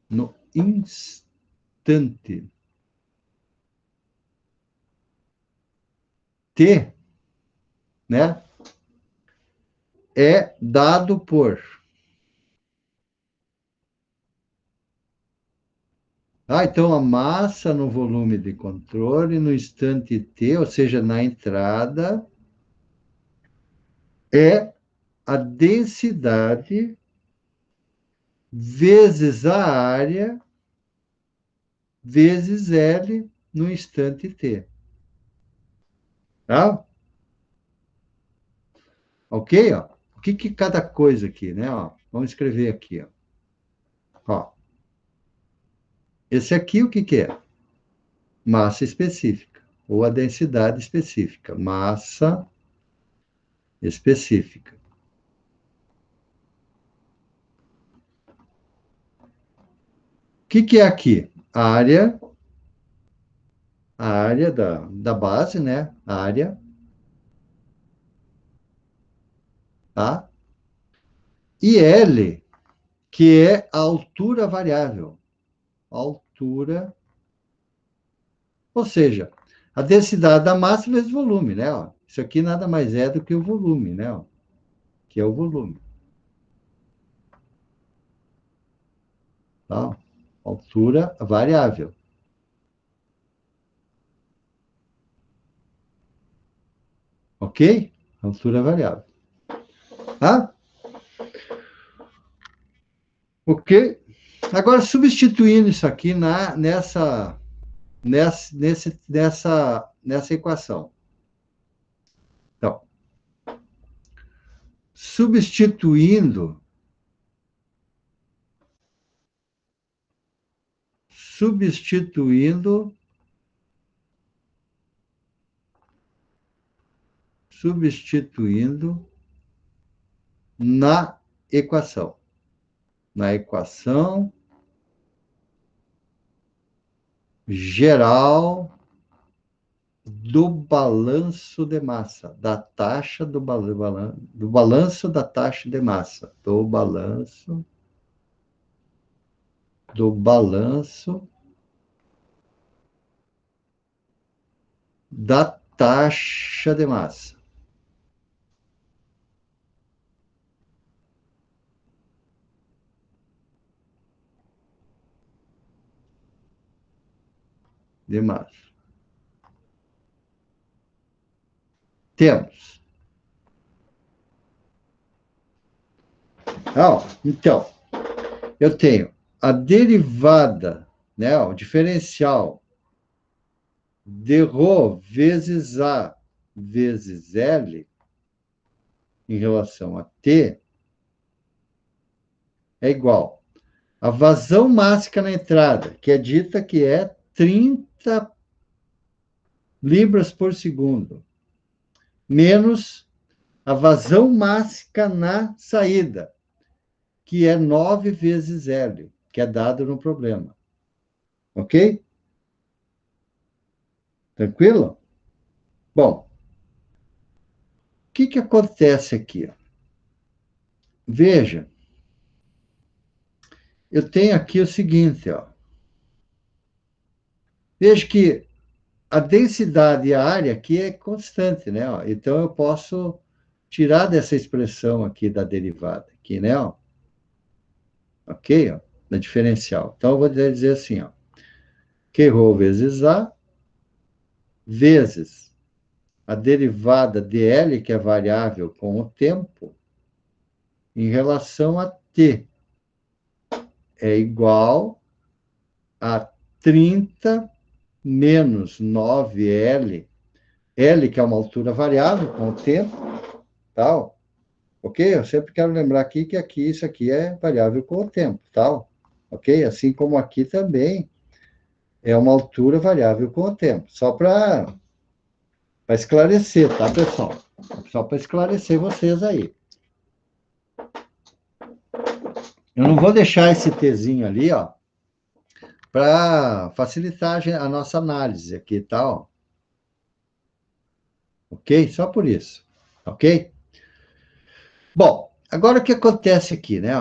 no instante T, né, é dado por. Então a massa no volume de controle no instante T, ou seja, na entrada, é a densidade vezes a área vezes L no instante T. Tá? Ok? Ó. O que cada coisa aqui, né? Ó, vamos escrever aqui. Ó. Ó, esse aqui o que é? Massa específica, ou a densidade específica. Massa específica. O que é aqui? A área da base, né? A área, tá? E L, que é a altura variável. Altura, ou seja, a densidade da massa vezes volume, né? Ó, isso aqui nada mais é do que o volume, né? Ó, que é o volume. Tá? Altura variável. Ok? Altura variável. Tá? Ok? Agora, substituindo isso aqui nessa equação. Então, substituindo, substituindo, substituindo na equação. Na equação geral do balanço de massa, da taxa do balanço da taxa de massa, do balanço da taxa de massa. De massa. Temos. Então, eu tenho a derivada, né, o diferencial de ρ vezes A vezes L em relação a T é igual a vazão máxima na entrada, que é dita que é 30 libras por segundo, menos a vazão máxima na saída, que é 9 vezes L, que é dado no problema. Ok? Tranquilo? Bom, o que acontece aqui? Veja, eu tenho aqui o seguinte, ó. Veja que a densidade e a área aqui é constante, né? Então, eu posso tirar dessa expressão aqui da derivada, aqui, né? Ok? Da diferencial. Então, eu vou dizer assim, ó. Q vezes A, vezes a derivada de L, que é variável com o tempo, em relação a T, é igual a 30 menos 9L, L, que é uma altura variável com o tempo, tal, ok? Eu sempre quero lembrar aqui que isso aqui é variável com o tempo, tal, ok? Assim como aqui também é uma altura variável com o tempo, só para esclarecer, tá, pessoal? Só para esclarecer vocês aí. Eu não vou deixar esse Tzinho ali, ó, para facilitar a nossa análise aqui, tá? Ok? Só por isso, ok? Bom, agora o que acontece aqui, né?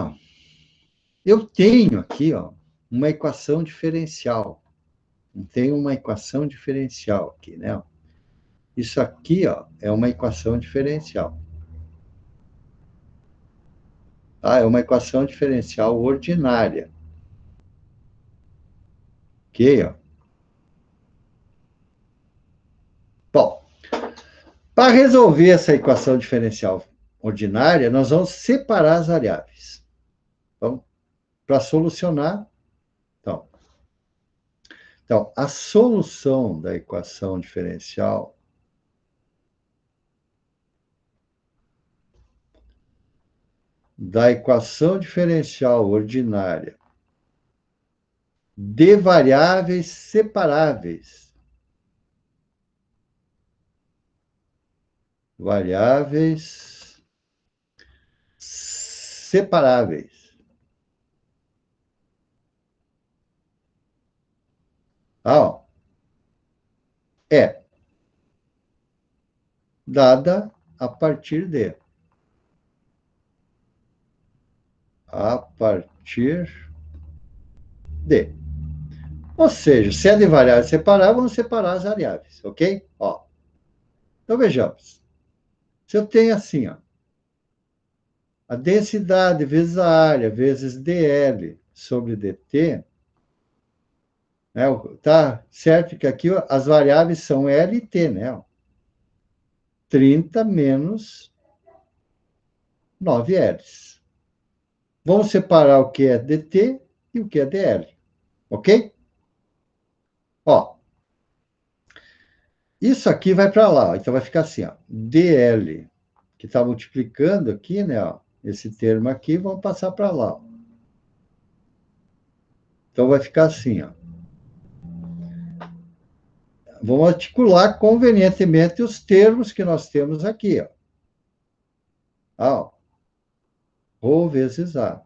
Eu tenho aqui, ó, uma equação diferencial. Tenho uma equação diferencial aqui, né? Isso aqui, ó, é uma equação diferencial. Tá? É uma equação diferencial ordinária. Ok, ó. Bom, para resolver essa equação diferencial ordinária, nós vamos separar as variáveis. Então, para solucionar, então, a solução da equação diferencial ordinária de variáveis separáveis. Variáveis separáveis. Ó, é dada a partir de. A partir de. Ou seja, se é de variáveis separáveis, vamos separar as variáveis, ok? Ó, então vejamos. Se eu tenho assim, ó, a densidade vezes a área vezes dl sobre dt, né, tá certo que aqui ó, as variáveis são L e T, né? 30 menos 9 L's. Vamos separar o que é dt e o que é dl, ok? Ó, isso aqui vai para lá, então vai ficar assim, ó, dl, que está multiplicando aqui, né? Ó, esse termo aqui, vamos passar para lá. Ó. Então vai ficar assim, ó. Vamos articular convenientemente os termos que nós temos aqui, ó. Ó, ρ vezes A.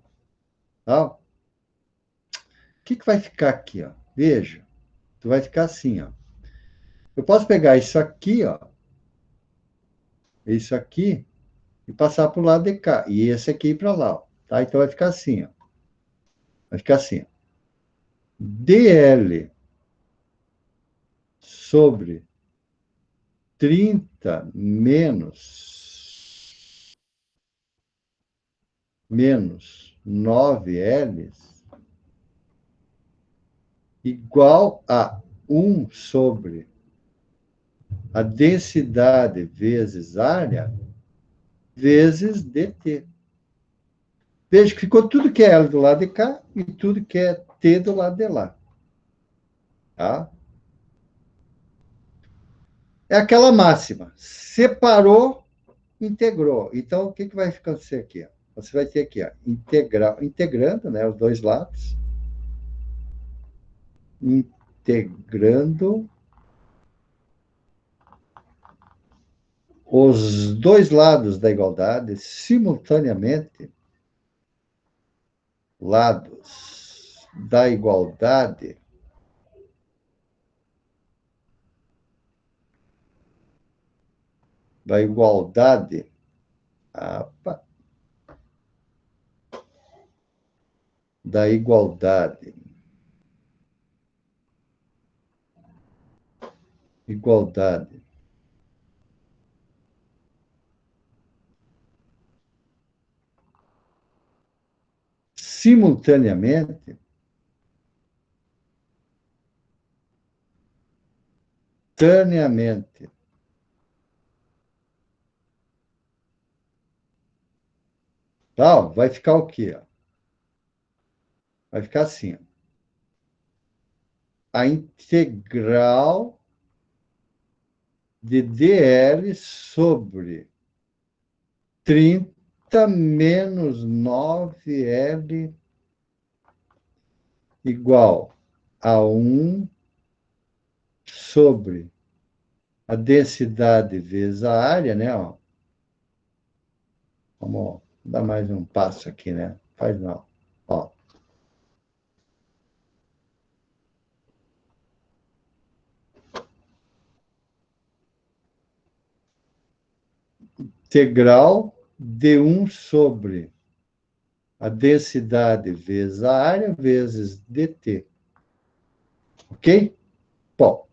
Ó. O que vai ficar aqui, ó? Veja, tu vai ficar assim, ó. Eu posso pegar isso aqui, ó, isso aqui, e passar para o lado de cá. E esse aqui ir para lá, ó, tá? Então vai ficar assim, ó. Vai ficar assim, ó. DL sobre 30 menos 9L igual a 1 sobre a densidade vezes área vezes dt. Veja que ficou tudo que é L do lado de cá e tudo que é T do lado de lá. Tá? É aquela máxima. Separou, integrou. Então, o que, que vai acontecer aqui? Você vai ter aqui, ó, integral, integrando, né, os dois lados. Integrando os dois lados da igualdade simultaneamente, lados da igualdade, da igualdade, apa, da igualdade, igualdade, simultaneamente, simultaneamente. Tá, ó, vai ficar o quê? Ó? Vai ficar assim, ó. A integral de dl sobre 30 menos 9L igual a 1 sobre a densidade vezes a área, né? Ó. Vamos dar mais um passo aqui, né? Faz não. Ó. Integral de 1 sobre a densidade vezes a área vezes dt. Ok? Bom,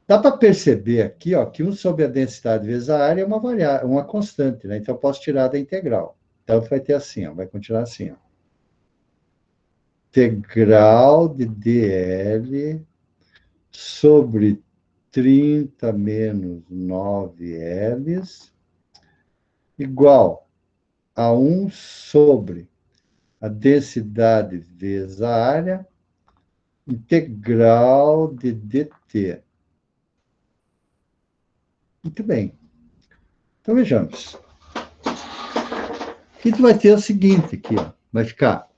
dá para perceber aqui, ó, que 1 sobre a densidade vezes a área é uma variável, uma constante, né? Então eu posso tirar da integral. Então vai ter assim, ó, vai continuar assim, ó. Integral de dl sobre 30 menos 9L igual a 1 sobre a densidade vezes a área, integral de dt. Muito bem. Então vejamos. Aqui tu vai ter o seguinte aqui, ó. Vai ficar.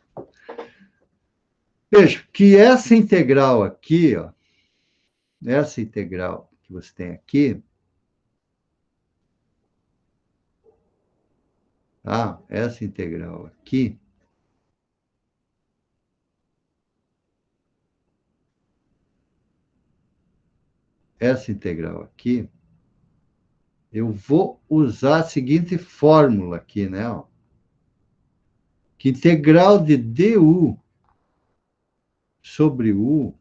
Veja que essa integral aqui, ó, essa integral que você tem aqui, tá? Essa integral aqui, essa integral aqui, eu vou usar a seguinte fórmula aqui, né? Ó, que integral de du sobre u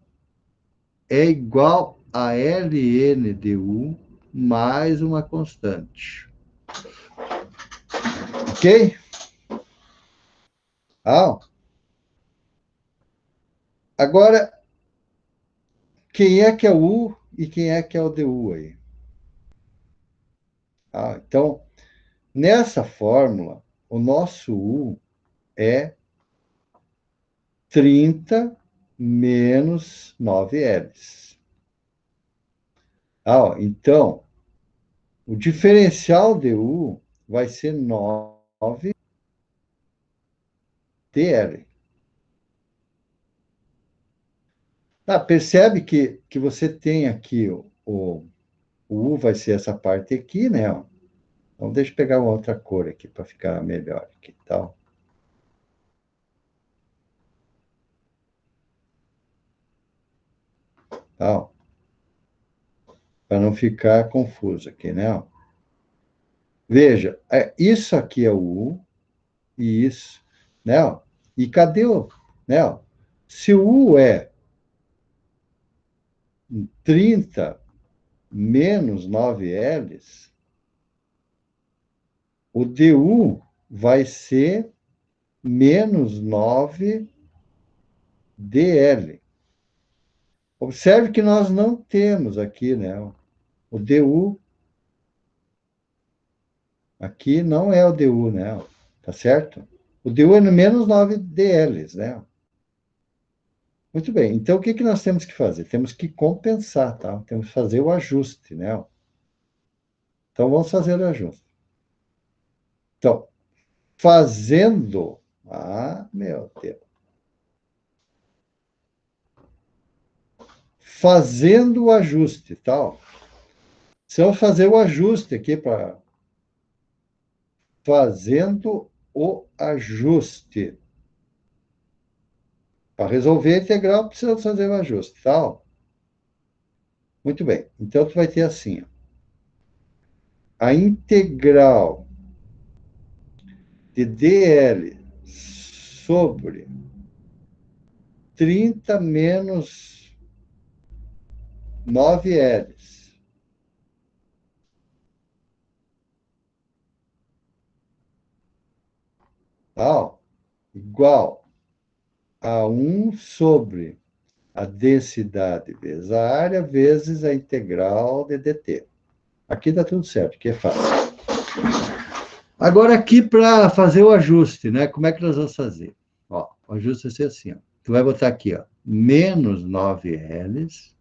é igual a ln du mais uma constante. Ok? Ah, agora, quem é que é o u e quem é que é o du aí? Ah, então, nessa fórmula, o nosso u é 30 menos 9L. Ah, ó, então, o diferencial de U vai ser 9TL. Ah, percebe que você tem aqui o U vai ser essa parte aqui, né? Ó. Então, deixa eu pegar uma outra cor aqui para ficar melhor aqui, tal. Tal. para não ficar confuso aqui, né? Veja, isso aqui é o U e isso, né? E cadê o, né? Se o U é 30 menos 9Ls, o DU vai ser menos 9DL. Observe que nós não temos aqui, né? O DU aqui não é o DU, né? Tá certo? O DU é no menos 9DLs, né? Muito bem. Então, o que que nós temos que fazer? Temos que compensar, tá? Temos que fazer o ajuste, né? Então, vamos fazer o ajuste. Então, fazendo... Ah, meu Deus. Fazendo o ajuste, tal. Se eu fazer o ajuste aqui para fazendo o ajuste. Para resolver a integral, precisa fazer o ajuste, tal. Muito bem. Então, tu vai ter assim, ó, a integral de dl sobre 30 menos 9Ls. Tal, igual a 1 sobre a densidade vezes a área vezes a integral de dt. Aqui dá tudo certo, aqui é fácil. Agora aqui para fazer o ajuste, né? Como é que nós vamos fazer? Ó, o ajuste vai ser assim, ó. Tu vai botar aqui, ó, menos 9Ls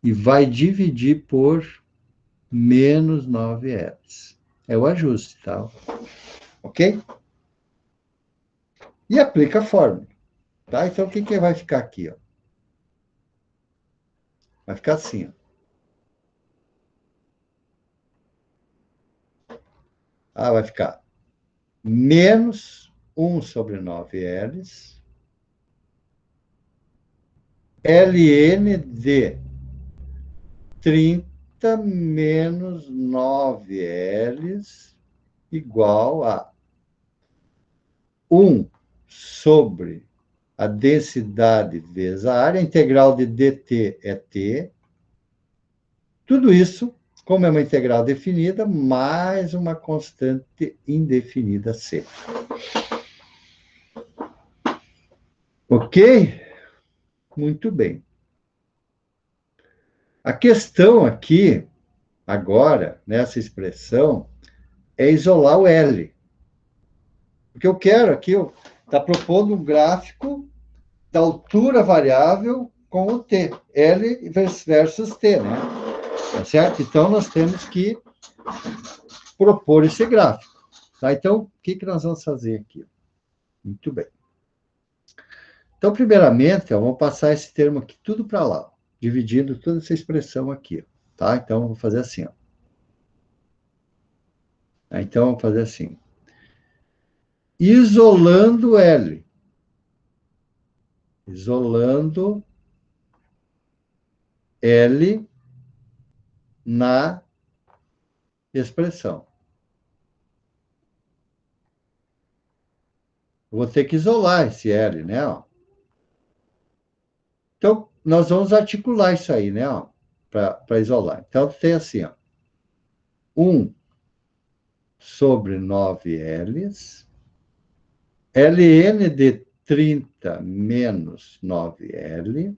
e vai dividir por menos 9Ls. É o ajuste, tá? Ok? E aplica a fórmula, tá? Então, o que que vai ficar aqui, ó? Vai ficar assim, ó. Ah, vai ficar menos 1 sobre 9Ls, ln de 30 menos 9Ls igual a 1 sobre a densidade vezes a área, a integral de dt é t. Tudo isso, como é uma integral definida, mais uma constante indefinida c. Ok? Muito bem. A questão aqui, agora, nessa expressão, é isolar o L. Porque eu quero aqui, está propondo um gráfico da altura variável com o T. L versus T, né? Tá certo? Então, nós temos que propor esse gráfico. Tá? Então, o que que nós vamos fazer aqui? Muito bem. Então, primeiramente, vamos passar esse termo aqui tudo para lá, dividindo toda essa expressão aqui. Tá? Então, vou fazer assim. Ó. Então, vamos fazer assim. Isolando L. Isolando L na expressão. Vou ter que isolar esse L, né? Ó. Então, nós vamos articular isso aí, né? Para isolar. Então, tem assim, ó. 1 sobre 9Ls, ln de 30 menos 9L,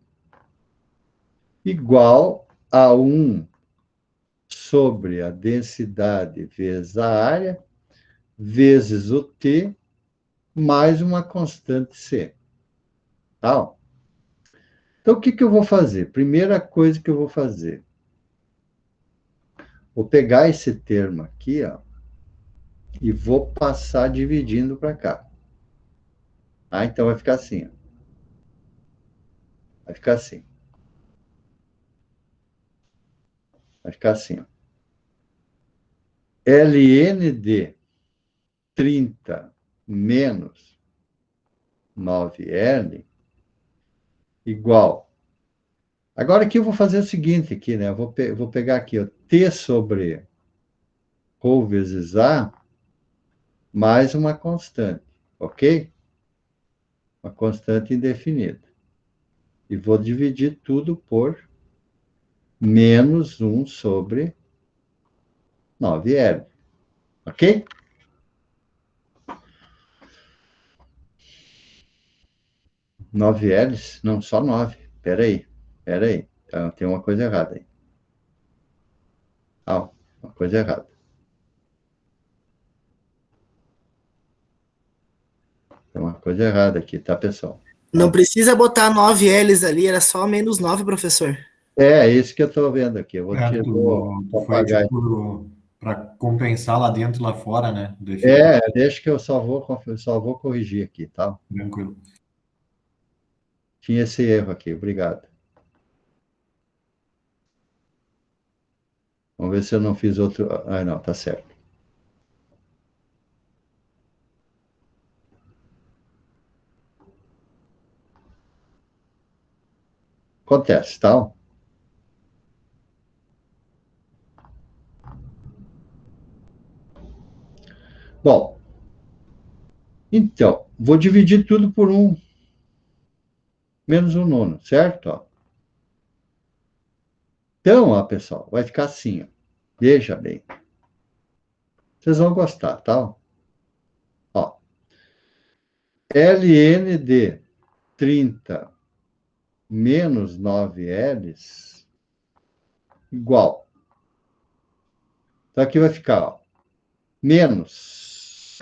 igual a 1 sobre a densidade vezes a área, vezes o T, mais uma constante C. Tá? Então, o que que eu vou fazer? Primeira coisa que eu vou fazer. Vou pegar esse termo aqui, ó, e vou passar dividindo para cá. Ah, então vai ficar assim, ó. Vai ficar assim. Vai ficar assim, ó. ln de 30 menos 9L igual Agora aqui eu vou fazer o seguinte aqui, né? Eu vou pegar aqui, ó, T sobre Rho vezes A mais uma constante, ok? Uma constante indefinida. E vou dividir tudo por menos 1 sobre 9L, ok? Nove L's? Não, só 9. Espera aí. Então, tem uma coisa errada aí. Ah, uma coisa errada. Tem uma coisa errada aqui, tá, pessoal? Não Ó. precisa botar 9 L's ali, era só menos 9, professor. É isso que eu estou vendo aqui. Eu É, tu vou foi apagar. tipo para compensar lá dentro e lá fora, né? Do efetivo, É, deixa que eu só vou corrigir aqui, tá? tranquilo. Tinha esse erro aqui, obrigado. Vamos ver se eu não fiz outro. Ah, não, tá certo. Acontece, tá? Bom, então, vou dividir tudo por 1 menos 1 nono, certo? Ó. Então, ó, pessoal, vai ficar assim, ó. Veja bem. Vocês vão gostar, tá? Ó, ln de 30 menos 9Ls igual. Então, aqui vai ficar, ó, menos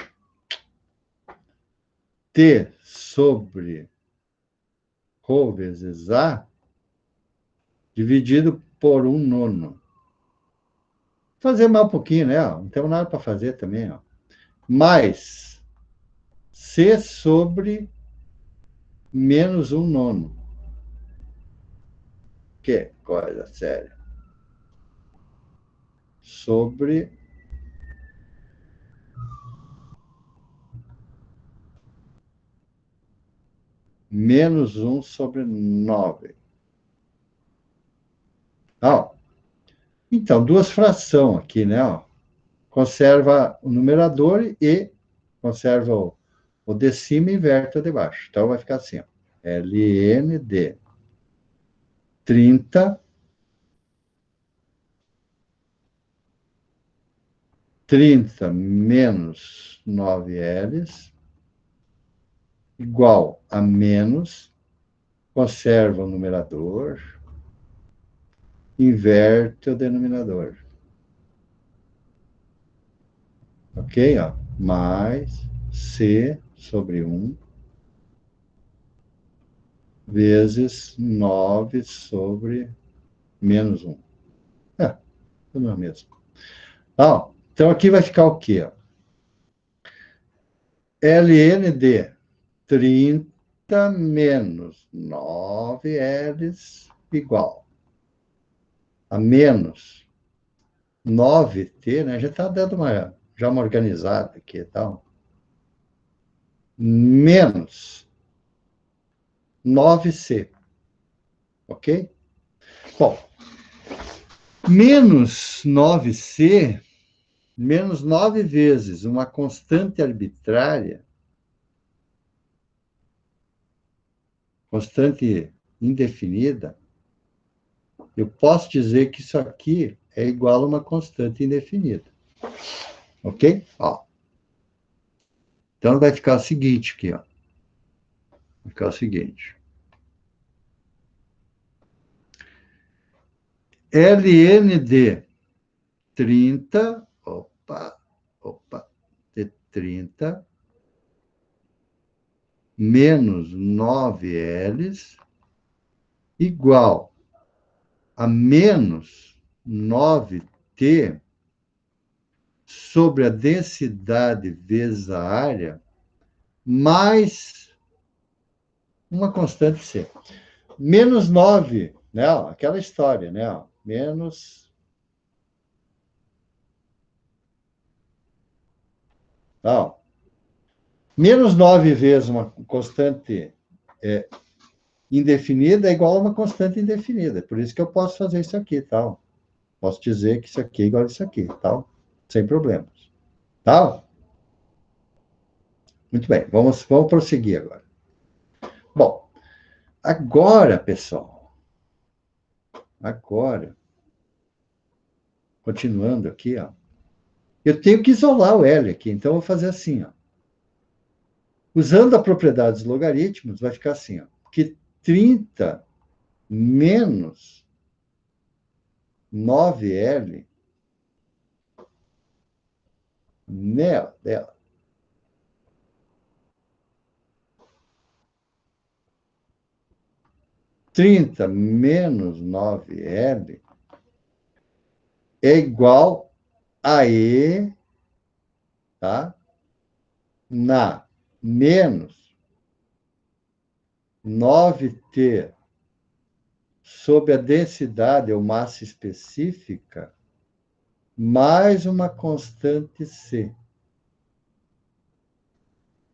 T sobre Rho vezes A dividido por 1 nono. Vou fazer mais um pouquinho, né? Ó, não temos nada para fazer também, ó. Mais C sobre menos 1 nono. Que coisa séria. Sobre menos 1 sobre 9. Ó, então, duas frações aqui, né? Ó. Conserva o numerador e conserva o de cima e inverte o de baixo. Então, vai ficar assim, ó. ln de 30 menos 9Ls igual a menos, conserva o numerador, inverte o denominador. Ok? Ó, mais C sobre 1 vezes 9 sobre menos 1. É, tudo é o mesmo. Ó, então aqui vai ficar o quê? ln de 30 menos 9Ls igual a menos 9T, né? Já está dando já uma organizada aqui e tal. Menos 9C. Ok? Bom, menos 9C, menos 9 vezes uma constante arbitrária, constante indefinida, eu posso dizer que isso aqui é igual a uma constante indefinida. Ok? Ó. Então vai ficar o seguinte aqui, ó. Vai ficar o seguinte. ln de 30, de 30 menos 9Ls igual a menos 9T sobre a densidade vezes a área mais uma constante C. Menos 9, né? Aquela história, né? Menos. Ó, menos 9 vezes uma constante indefinida é igual a uma constante indefinida. Por isso que eu posso fazer isso aqui, tal. Posso dizer que isso aqui é igual a isso aqui, tal. Sem problemas. Tal? Muito bem, vamos prosseguir agora. Bom, agora, pessoal, agora, continuando aqui, ó, eu tenho que isolar o L aqui, então eu vou fazer assim, ó. Usando a propriedade dos logaritmos, vai ficar assim, ó, que 30 menos 9L dela. 30 menos 9L é igual a E, tá? Na menos 9T sob a densidade ou massa específica, mais uma constante C.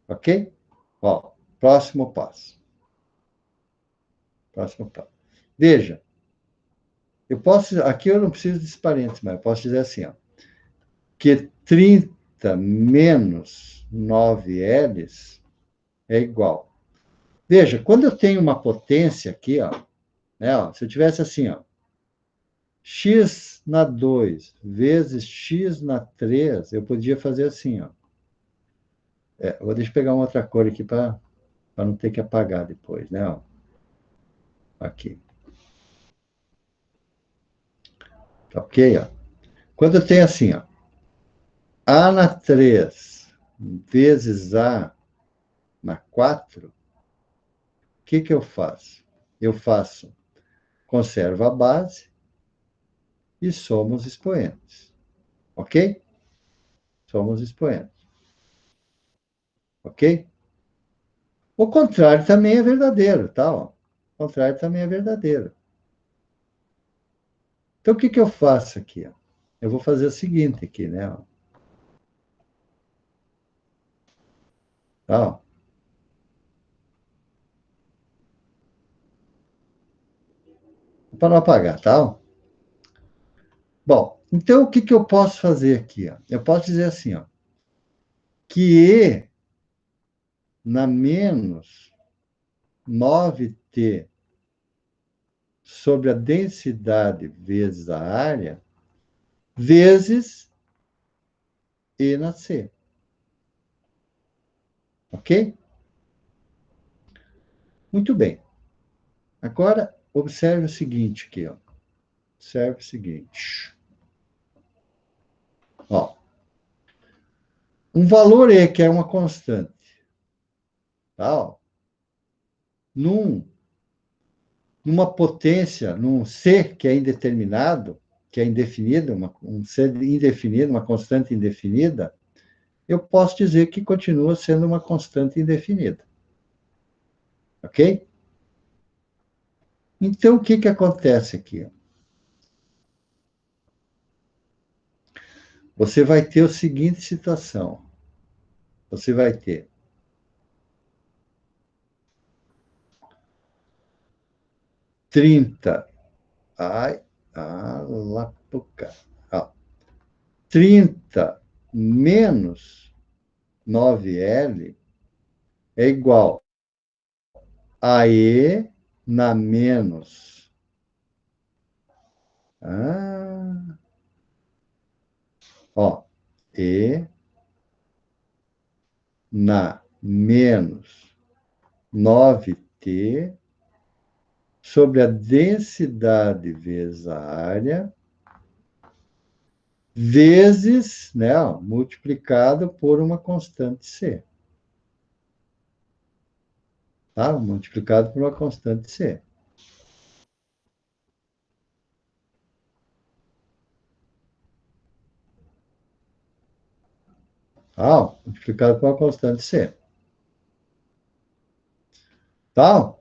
Ok? Ó, próximo passo. Próximo passo. Veja, eu posso, aqui eu não preciso de parênteses, mas eu posso dizer assim, ó, que 30 menos 9Ls é igual. Veja, quando eu tenho uma potência aqui, ó, né, ó, se eu tivesse assim, ó, x na 2 vezes x na 3, eu podia fazer assim, ó. Deixa eu pegar uma outra cor aqui para não ter que apagar depois, né? Ó. Aqui. Tá ok? Ó. Quando eu tenho assim, ó, A na 3 vezes A na 4, o que eu faço? Eu faço, conservo a base e somos expoentes. Ok? Somos expoentes. Ok? O contrário também é verdadeiro, tá? Ó. O contrário também é verdadeiro. Então, o que eu faço aqui? Ó? Eu vou fazer o seguinte aqui, né? Ó. Tá, ó. Para não apagar, tá? Ó. Bom, então o que eu posso fazer aqui? Ó? Eu posso dizer assim, ó, que E na menos 9T sobre a densidade vezes a área, vezes E na C. Ok? Muito bem. Agora, observe o seguinte aqui. Ó. Observe o seguinte. Ó, um valor E que é uma constante. Tá? Ó, numa potência, num C que é indeterminado, que é indefinido, um C indefinido, uma constante indefinida, eu posso dizer que continua sendo uma constante indefinida. Ok? Então, o que acontece aqui? Você vai ter a seguinte situação. Você vai ter 30. Ai, lá pro cá. 30 menos 9L é igual a E na menos. Ah, ó, E na menos 9T sobre a densidade vezes a área, vezes, né, ó, multiplicado por uma constante C. Tá? Multiplicado por uma constante C. Tá? Multiplicado por uma constante C. Tá?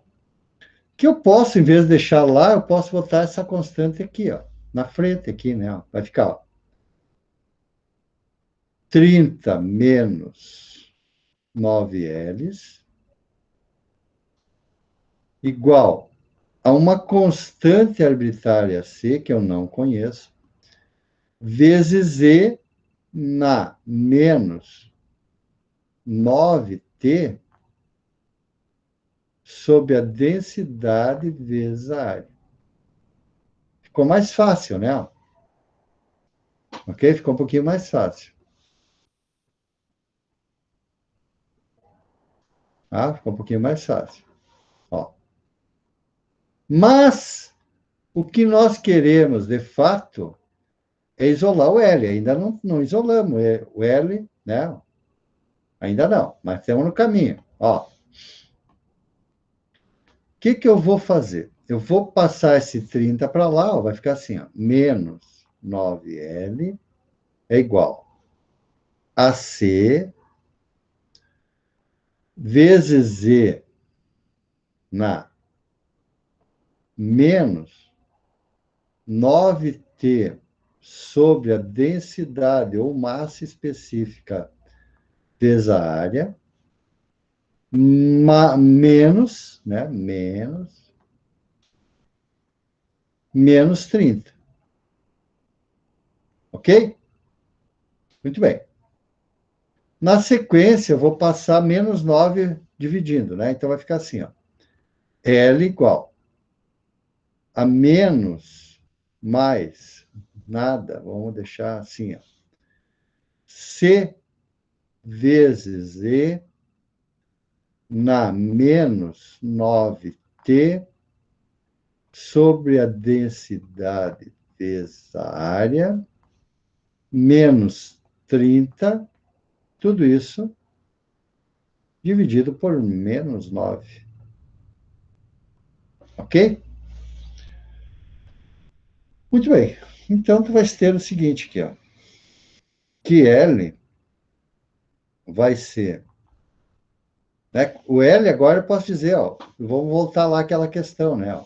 Que eu posso, em vez de deixar lá, eu posso botar essa constante aqui, ó, na frente aqui, né? Ó, vai ficar, ó, 30 menos 9Ls igual a uma constante arbitrária C, que eu não conheço, vezes E na menos 9T sobre a densidade vezes a área. Ficou mais fácil, né? Ok? Ficou um pouquinho mais fácil. Ah, ficou um pouquinho mais fácil. Ó. Mas o que nós queremos, de fato, é isolar o L. Ainda não isolamos o L, né? Ainda não, mas estamos no caminho. Ó. O que eu vou fazer? Eu vou passar esse 30 para lá, ó, vai ficar assim, ó, menos 9L é igual a C vezes Z na menos 9T sobre a densidade ou massa específica vezes a área, menos, né, menos 30. Ok? Muito bem. Na sequência, eu vou passar menos 9 dividindo, né? Então vai ficar assim, ó. L igual a menos mais nada, vamos deixar assim, ó. C vezes E na menos 9T sobre a densidade vezes a área, menos 30, tudo isso dividido por menos 9. Ok? Muito bem. Então, tu vais ter o seguinte aqui, ó. Que L vai ser... Né? O L agora eu posso dizer, ó, vamos voltar lá àquela questão, né? Ó.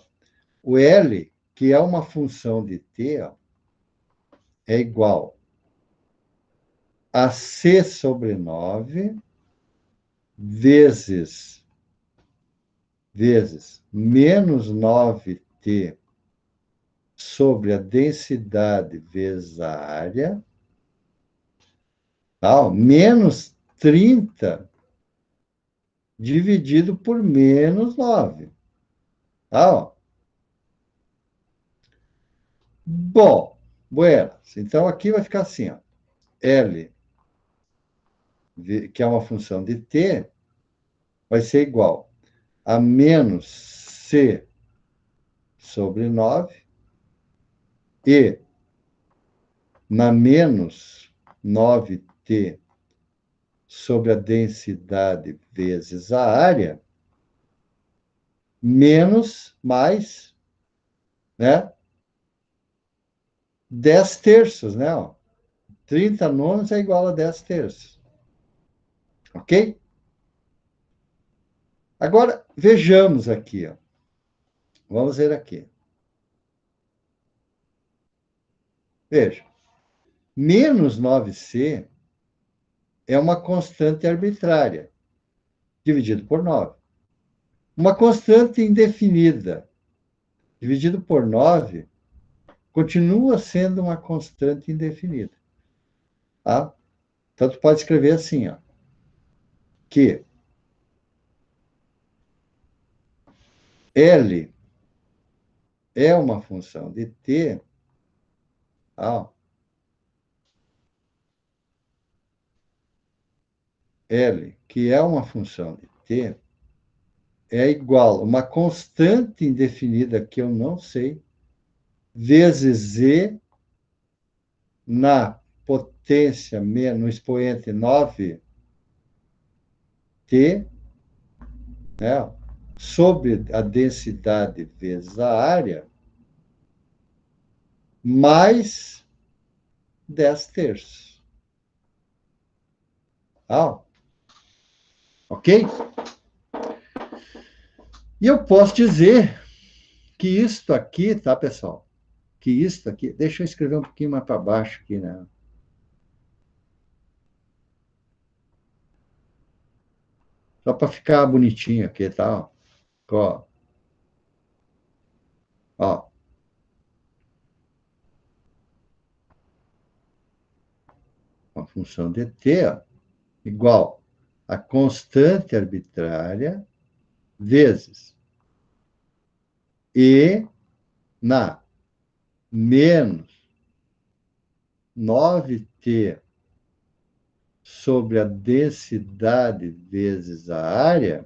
O L, que é uma função de t, ó, é igual a c sobre 9 vezes menos 9t sobre a densidade vezes a área, tá? Menos 30 dividido por menos 9. Tá? Bom, buenas. Então, aqui vai ficar assim, ó. L, que é uma função de t, vai ser igual a menos c sobre 9 e na menos 9t sobre a densidade vezes a área, menos mais, né? 10 terços, né? 30 nonos é igual a 10 terços. Ok? Agora, vejamos aqui. Ó. Vamos ver aqui. Veja. Menos 9c é uma constante arbitrária, dividido por 9. Uma constante indefinida, dividido por 9, continua sendo uma constante indefinida. Tá? Então, tu pode escrever assim, ó, que L é uma função de t, tá? L, que é uma função de t, é igual a uma constante indefinida que eu não sei, vezes z na potência, no expoente 9t, né, sobre a densidade vezes a área, mais 10 terços. Ah, ok? E eu posso dizer que isto aqui, tá, pessoal? Que isto aqui, deixa eu escrever um pouquinho mais para baixo aqui, né? Só para ficar bonitinho aqui, tá? Ó. Ó, a função de t, ó, igual a constante arbitrária vezes e na menos 9t sobre a densidade vezes a área,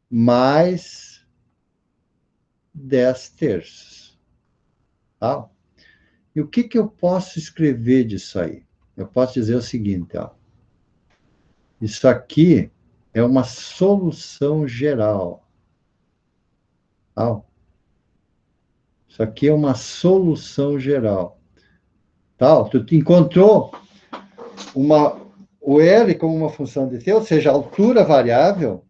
mais 10 terços. Tá? E o que eu posso escrever disso aí? Eu posso dizer o seguinte, ó. Isso aqui é uma solução geral. Tá? Isso aqui é uma solução geral. Tá? Tu encontrou o L como uma função de t, ou seja, a altura variável,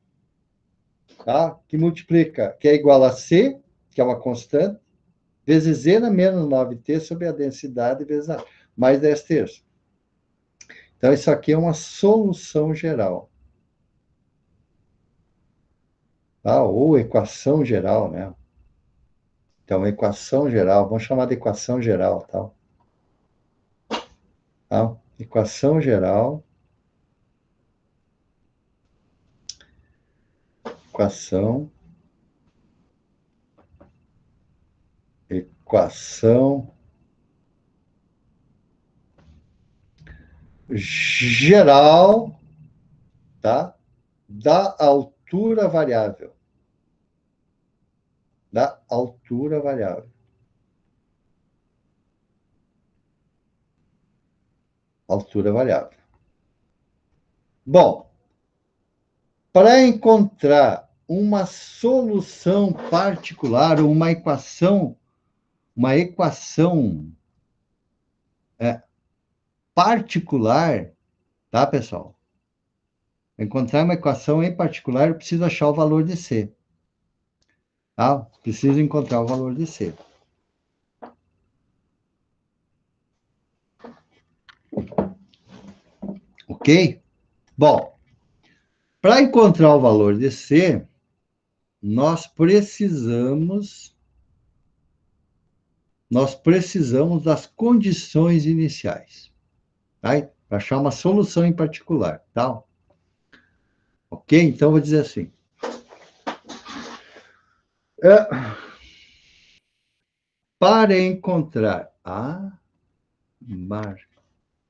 tá? Que multiplica, que é igual a c, que é uma constante, vezes z na menos 9t sobre a densidade vezes a mais 10 terços. Então, isso aqui é uma solução geral. Tá? Ou equação geral, né? Então, equação geral, vamos chamar de equação geral, tá? Tá? Equação geral, equação geral, tá? Da altura variável. Da altura variável. Altura variável. Bom, para encontrar uma solução particular, ou uma equação particular, tá, pessoal? Para encontrar uma equação em particular, eu preciso achar o valor de C. Tá? Preciso encontrar o valor de C. Ok? Bom, para encontrar o valor de C, nós precisamos das condições iniciais, tá? Para achar uma solução em particular, tá? Ok? Então, vou dizer assim. Para encontrar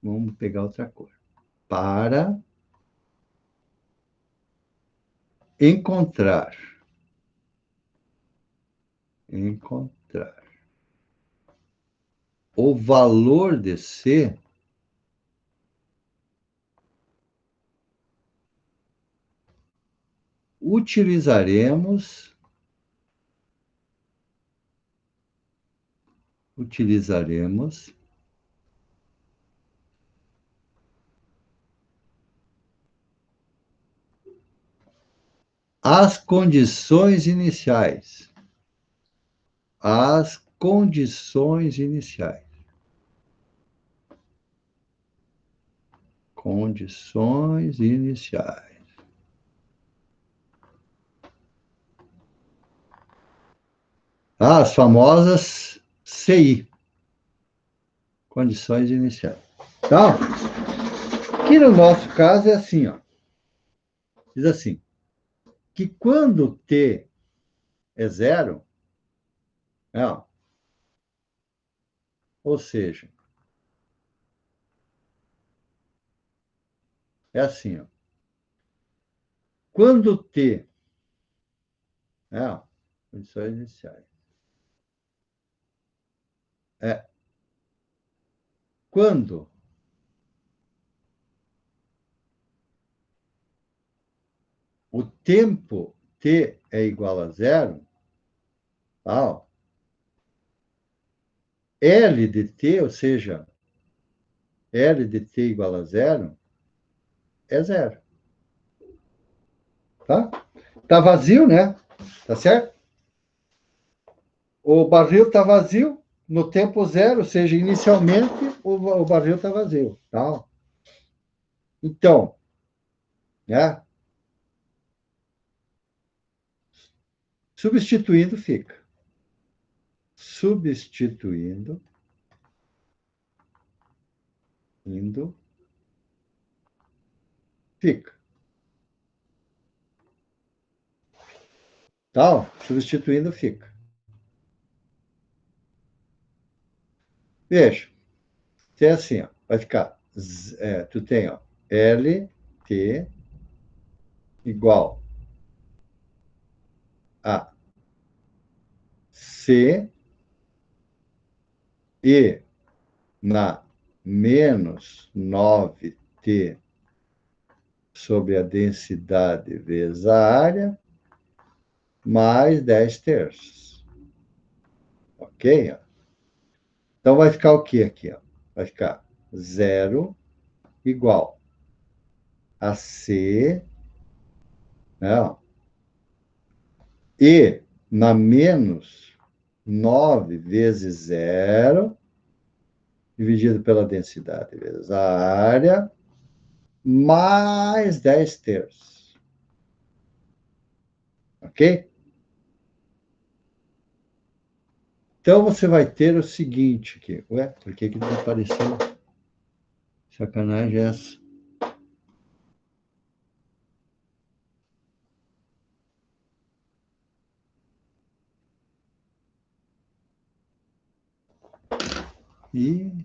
vamos pegar outra cor. Para encontrar o valor de C, utilizaremos as condições iniciais. As condições iniciais. Condições iniciais. As famosas CI. Condições iniciais. Então, aqui no nosso caso é assim, ó. Diz assim, que quando T é zero, ó, ou seja, é assim, ó. Quando T, ó, condições iniciais, quando o tempo T é igual a zero, ó, L de T, ou seja, L de T igual a zero, é zero. Tá? Tá vazio, né? Tá certo? O barril está vazio no tempo zero, ou seja, inicialmente o barril está vazio. Tá? Então, né? Substituindo fica. substituindo, fica. Tal, substituindo, fica. Veja, tem assim, ó, vai ficar, tu tem, ó, LT igual a C e na menos 9T sobre a densidade vezes a área, mais 10 terços. Ok? Então, vai ficar o que aqui? Ó? Vai ficar 0 igual a C, né? E na menos 9 vezes 0, dividido pela densidade vezes a área, mais 10 terços. Ok? Então, você vai ter o seguinte aqui. Ué, por que não apareceu? Sacanagem é essa. E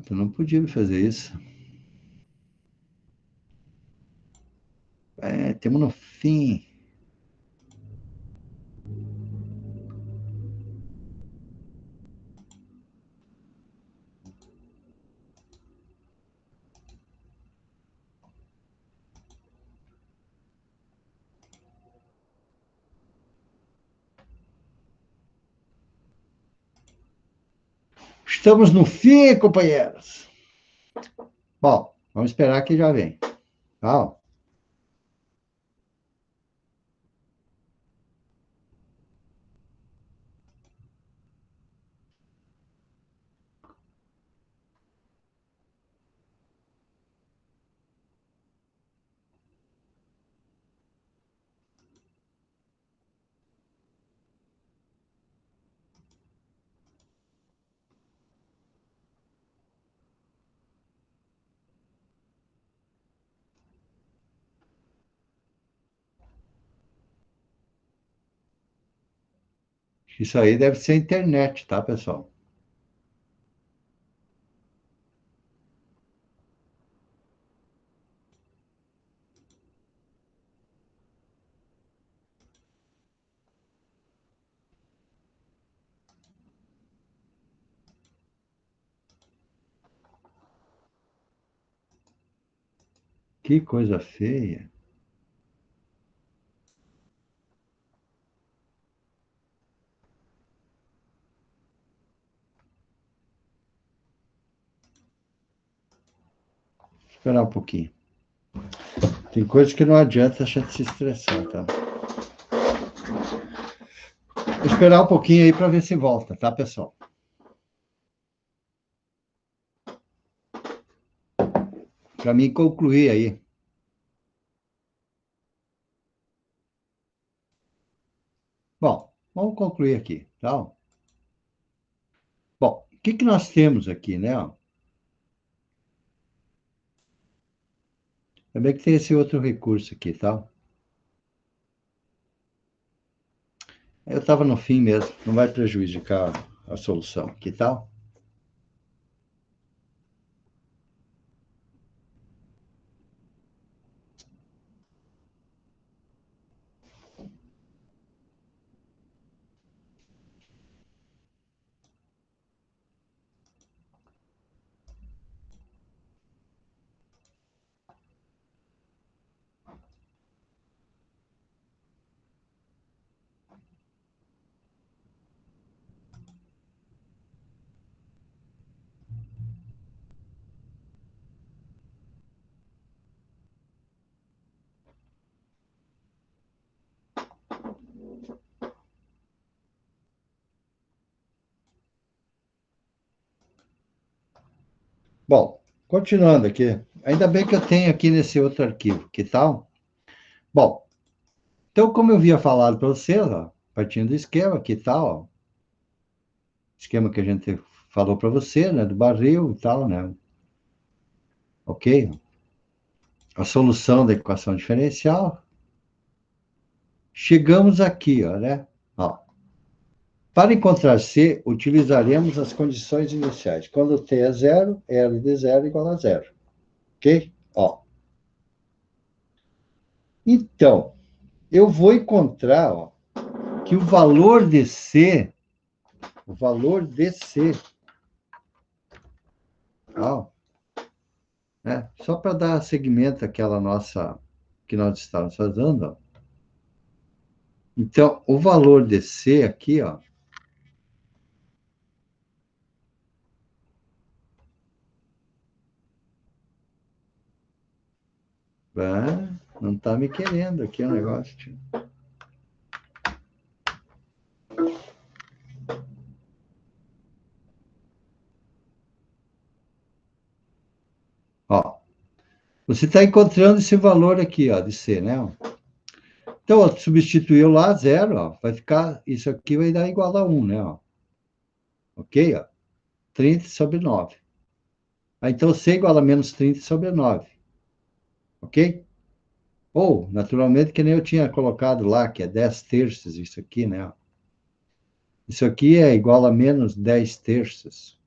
tu não podia fazer isso. Temos no fim. Estamos no fim, companheiros. Bom, vamos esperar que já vem. Tá? Isso aí deve ser a internet, tá, pessoal? Que coisa feia. Esperar um pouquinho. Tem coisas que não adianta a gente se estressar, tá? Vou esperar um pouquinho aí para ver se volta, tá, pessoal? Para mim concluir aí. Bom, vamos concluir aqui, tá? Bom, o que que nós temos aqui, né? Também que tem esse outro recurso aqui, tá? Eu estava no fim mesmo, não vai prejudicar a solução, que tal? Bom, continuando aqui. Ainda bem que eu tenho aqui nesse outro arquivo, que tal? Bom, então, como eu havia falado para vocês, ó, partindo do esquema, que tal? Ó, esquema que a gente falou para você, né, do barril e tal, né? Ok? A solução da equação diferencial. Chegamos aqui, ó, né? Ó, para encontrar C, utilizaremos as condições iniciais. Quando T é zero, L de zero é igual a zero. Ok? Ó. Então, eu vou encontrar, ó, que o valor de C, ó, né? Só para dar seguimento àquela nossa que nós estávamos fazendo, ó. Então, o valor de C aqui, ó, não está me querendo aqui o negócio, tio. Ó, você está encontrando esse valor aqui, ó, de C, né? Então, ó, substituiu lá zero, ó, vai ficar, isso aqui vai dar igual a 1, né? Ó. Ok? Ó, 30 sobre 9. Ah, então, C igual a menos 30 sobre 9. Ok? Ou, naturalmente, que nem eu tinha colocado lá, que é 10 terços, isso aqui, né? Isso aqui é igual a menos 10 terços.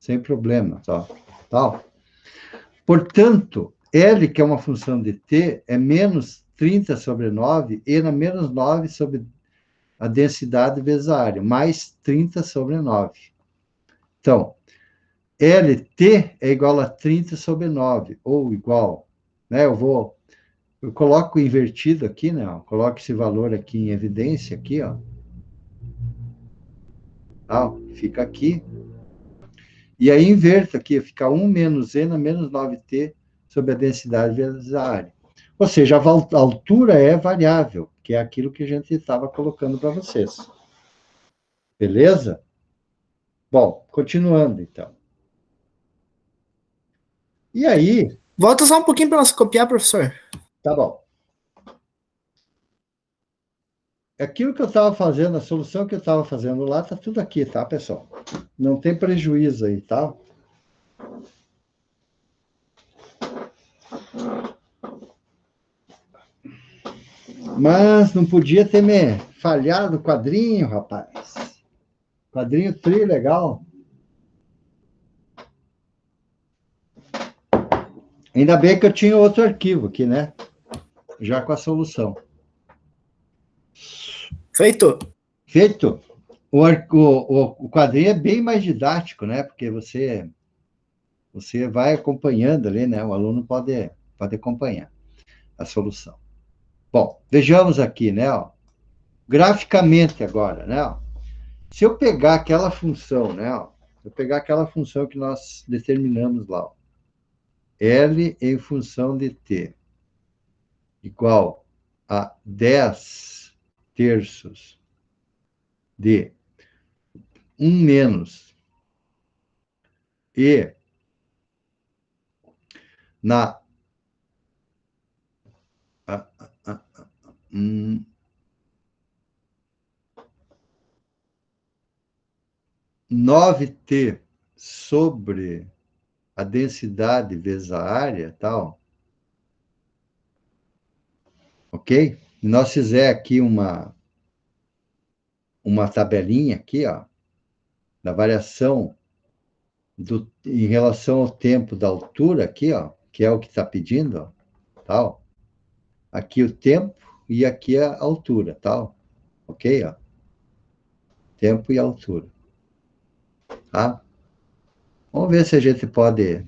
Sem problema, tá? Tal. Portanto, L, que é uma função de t, é menos 30 sobre 9, e na menos 9 sobre a densidade vezes a área, mais 30 sobre 9. Então, LT é igual a 30 sobre 9, ou igual, né? Eu coloco invertido aqui, né? Ó, coloco esse valor aqui em evidência, aqui, ó. Tá, fica aqui. E aí inverto aqui, fica 1 menos E na menos 9T sobre a densidade vezes a área. Ou seja, a altura é variável, que é aquilo que a gente estava colocando para vocês. Beleza? Bom, continuando então. E aí, Volta só um pouquinho para nós copiar, professor. tá bom. Aquilo que eu estava fazendo, a solução que eu estava fazendo lá, está tudo aqui, tá, pessoal? Não tem prejuízo aí, tá? Mas não podia ter me falhado o quadrinho, rapaz. Quadrinho tri legal. Ainda bem que eu tinha outro arquivo aqui, né? Já com a solução. Feito. Feito. O quadrinho é bem mais didático, né? Porque você vai acompanhando ali, né? O aluno pode acompanhar a solução. Bom, vejamos aqui, né? Ó, graficamente agora, né? Ó, se eu pegar aquela função, né? Ó, se eu pegar aquela função que nós determinamos lá, ó, L em função de t igual a 10 terços de 1 menos e na a, a, um, 9t sobre a densidade vezes a área, tal, ok? E nós fizer aqui uma tabelinha aqui, ó, da variação em relação ao tempo da altura aqui, ó, que é o que está pedindo, ó, tal. Aqui o tempo e aqui a altura, tal. Ok? Ó, tempo e altura. Tá? Vamos ver se a gente pode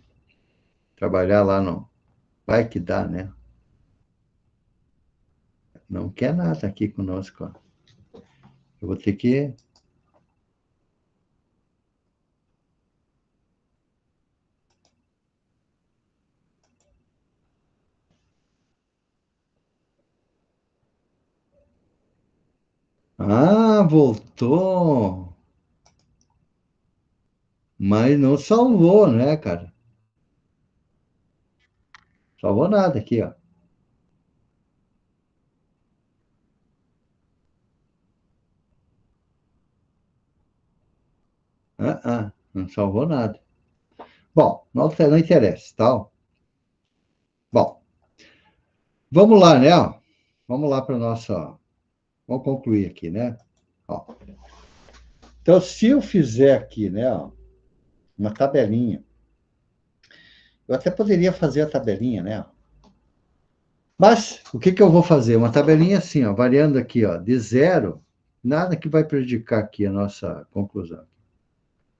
trabalhar lá no. Vai que dá, né? Não quer nada aqui conosco. Ó. Eu vou ter que. Ah, voltou! Mas não salvou, né, cara? Salvou nada aqui, ó. Não salvou nada. Bom, não interessa, tal. Bom, vamos lá, né? Ó. Vamos lá para nossa. Vamos concluir aqui, né? Ó. Então, se eu fizer aqui, né, ó, uma tabelinha, eu até poderia fazer a tabelinha, né? Mas o que que eu vou fazer? Uma tabelinha assim, ó, variando aqui, ó, de zero, nada que vai prejudicar aqui a nossa conclusão.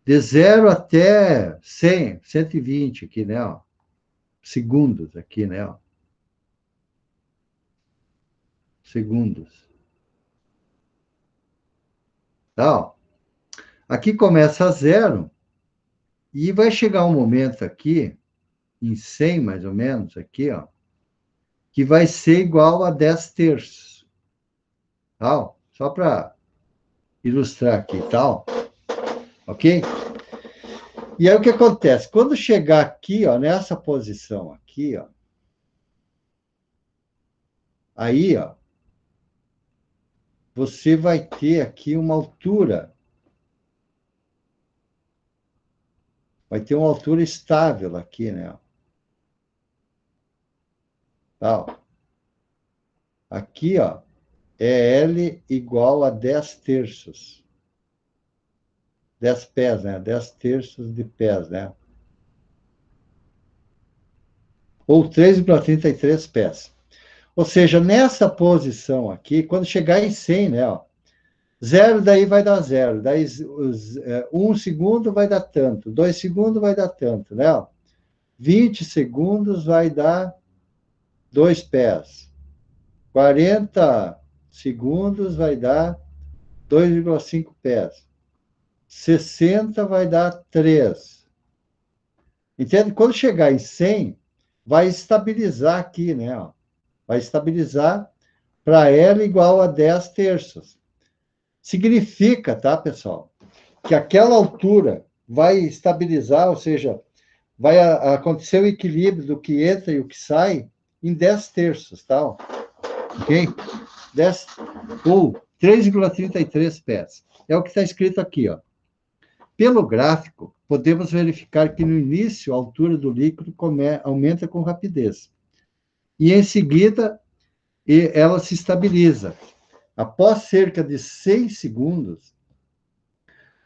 De zero até 100, 120 aqui, né? Ó, segundos aqui, né? Ó, segundos. Tá, ó. Aqui começa a zero e vai chegar um momento aqui, em 100 mais ou menos, aqui, ó, que vai ser igual a 10 terços. Tá, ó. Só para ilustrar aqui, tal, ok? E aí o que acontece? Quando chegar aqui, ó, nessa posição aqui, ó, aí, ó, você vai ter aqui uma altura, vai ter uma altura estável aqui, né? Tá, ó. Aqui, ó, é L igual a 10 terços. 10 pés, né? 10 terços de pés, né? Ou 3,33 pés. Ou seja, nessa posição aqui, quando chegar em 100, né? Ó, zero daí vai dar zero. Daí, um segundo vai dar tanto. 2 segundos vai dar tanto, né? Ó, 20 segundos vai dar 2 pés. 40 segundos vai dar 2,5 pés. 60 vai dar 3. Entende? Quando chegar em 100, vai estabilizar aqui, né? Ó. Vai estabilizar para L igual a 10 terços. Significa, tá, pessoal, que aquela altura vai estabilizar, ou seja, vai acontecer o equilíbrio do que entra e o que sai em 10 terços, tá? Ok? 10 ou 3,33 pés. É o que está escrito aqui, ó. Pelo gráfico, podemos verificar que no início a altura do líquido aumenta com rapidez. E em seguida, ela se estabiliza. Após cerca de 6 segundos,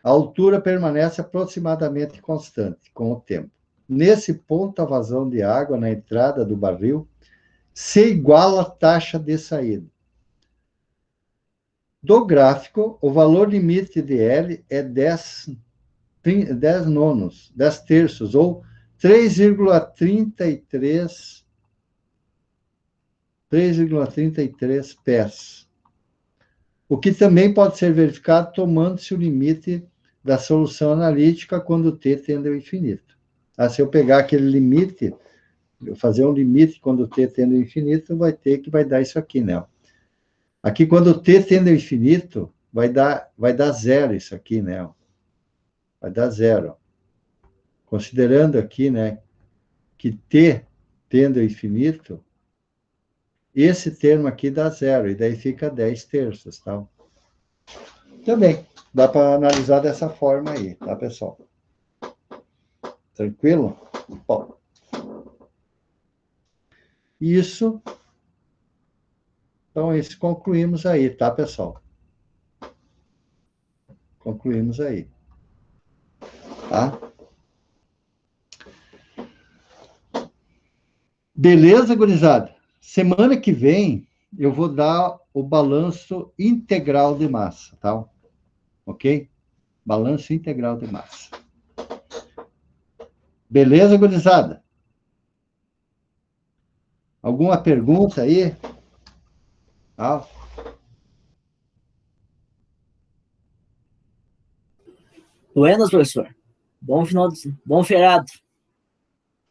a altura permanece aproximadamente constante com o tempo. Nesse ponto, a vazão de água na entrada do barril se iguala à taxa de saída. Do gráfico, o valor limite de L é 10 nonos, 10 terços, ou 3,33 pés. O que também pode ser verificado tomando-se o limite da solução analítica quando t tende ao infinito. Se eu pegar aquele limite, fazer um limite quando t tende ao infinito, vai dar isso aqui, né? Aqui, quando t tende ao infinito, vai dar zero isso aqui, né? Vai dar zero. Considerando aqui, né, que t tende ao infinito, esse termo aqui dá zero, e daí fica 10 terços, tá? Também, dá para analisar dessa forma aí, tá, pessoal? Tranquilo? Bom. Isso. Então, isso concluímos aí, tá, pessoal? Concluímos aí. Tá? Beleza, gurizada? Semana que vem eu vou dar o balanço integral de massa, tá? Ok? Balanço integral de massa. Beleza, gurizada? Alguma pergunta aí? Tá? Buenas, professor. Bom feriado.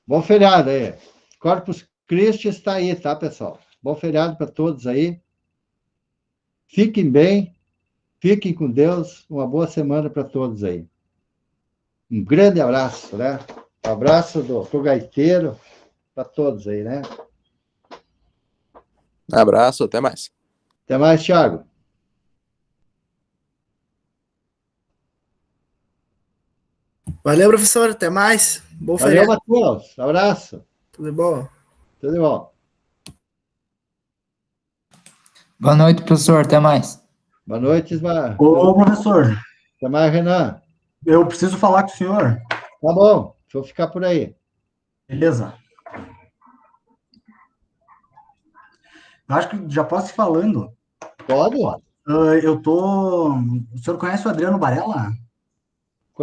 Bom feriado aí. Corpus Christi está aí, tá, pessoal? Bom feriado para todos aí. Fiquem bem, fiquem com Deus. Uma boa semana para todos aí. Um grande abraço, né? Um abraço pro gaiteiro, para todos aí, né? Abraço, até mais. Até mais, Thiago. Valeu, professor. Até mais. Bom Valeu, feriado. Matheus. Abraço. Tudo bom? Tudo de bom. Boa noite, professor. Até mais. Boa noite, Ismar. Ô, professor, Até mais, Renan. eu preciso falar com o senhor. Tá bom, vou ficar por aí. Beleza. Eu acho que já posso ir falando. Pode? Eu tô. O senhor conhece o Adriano Barella?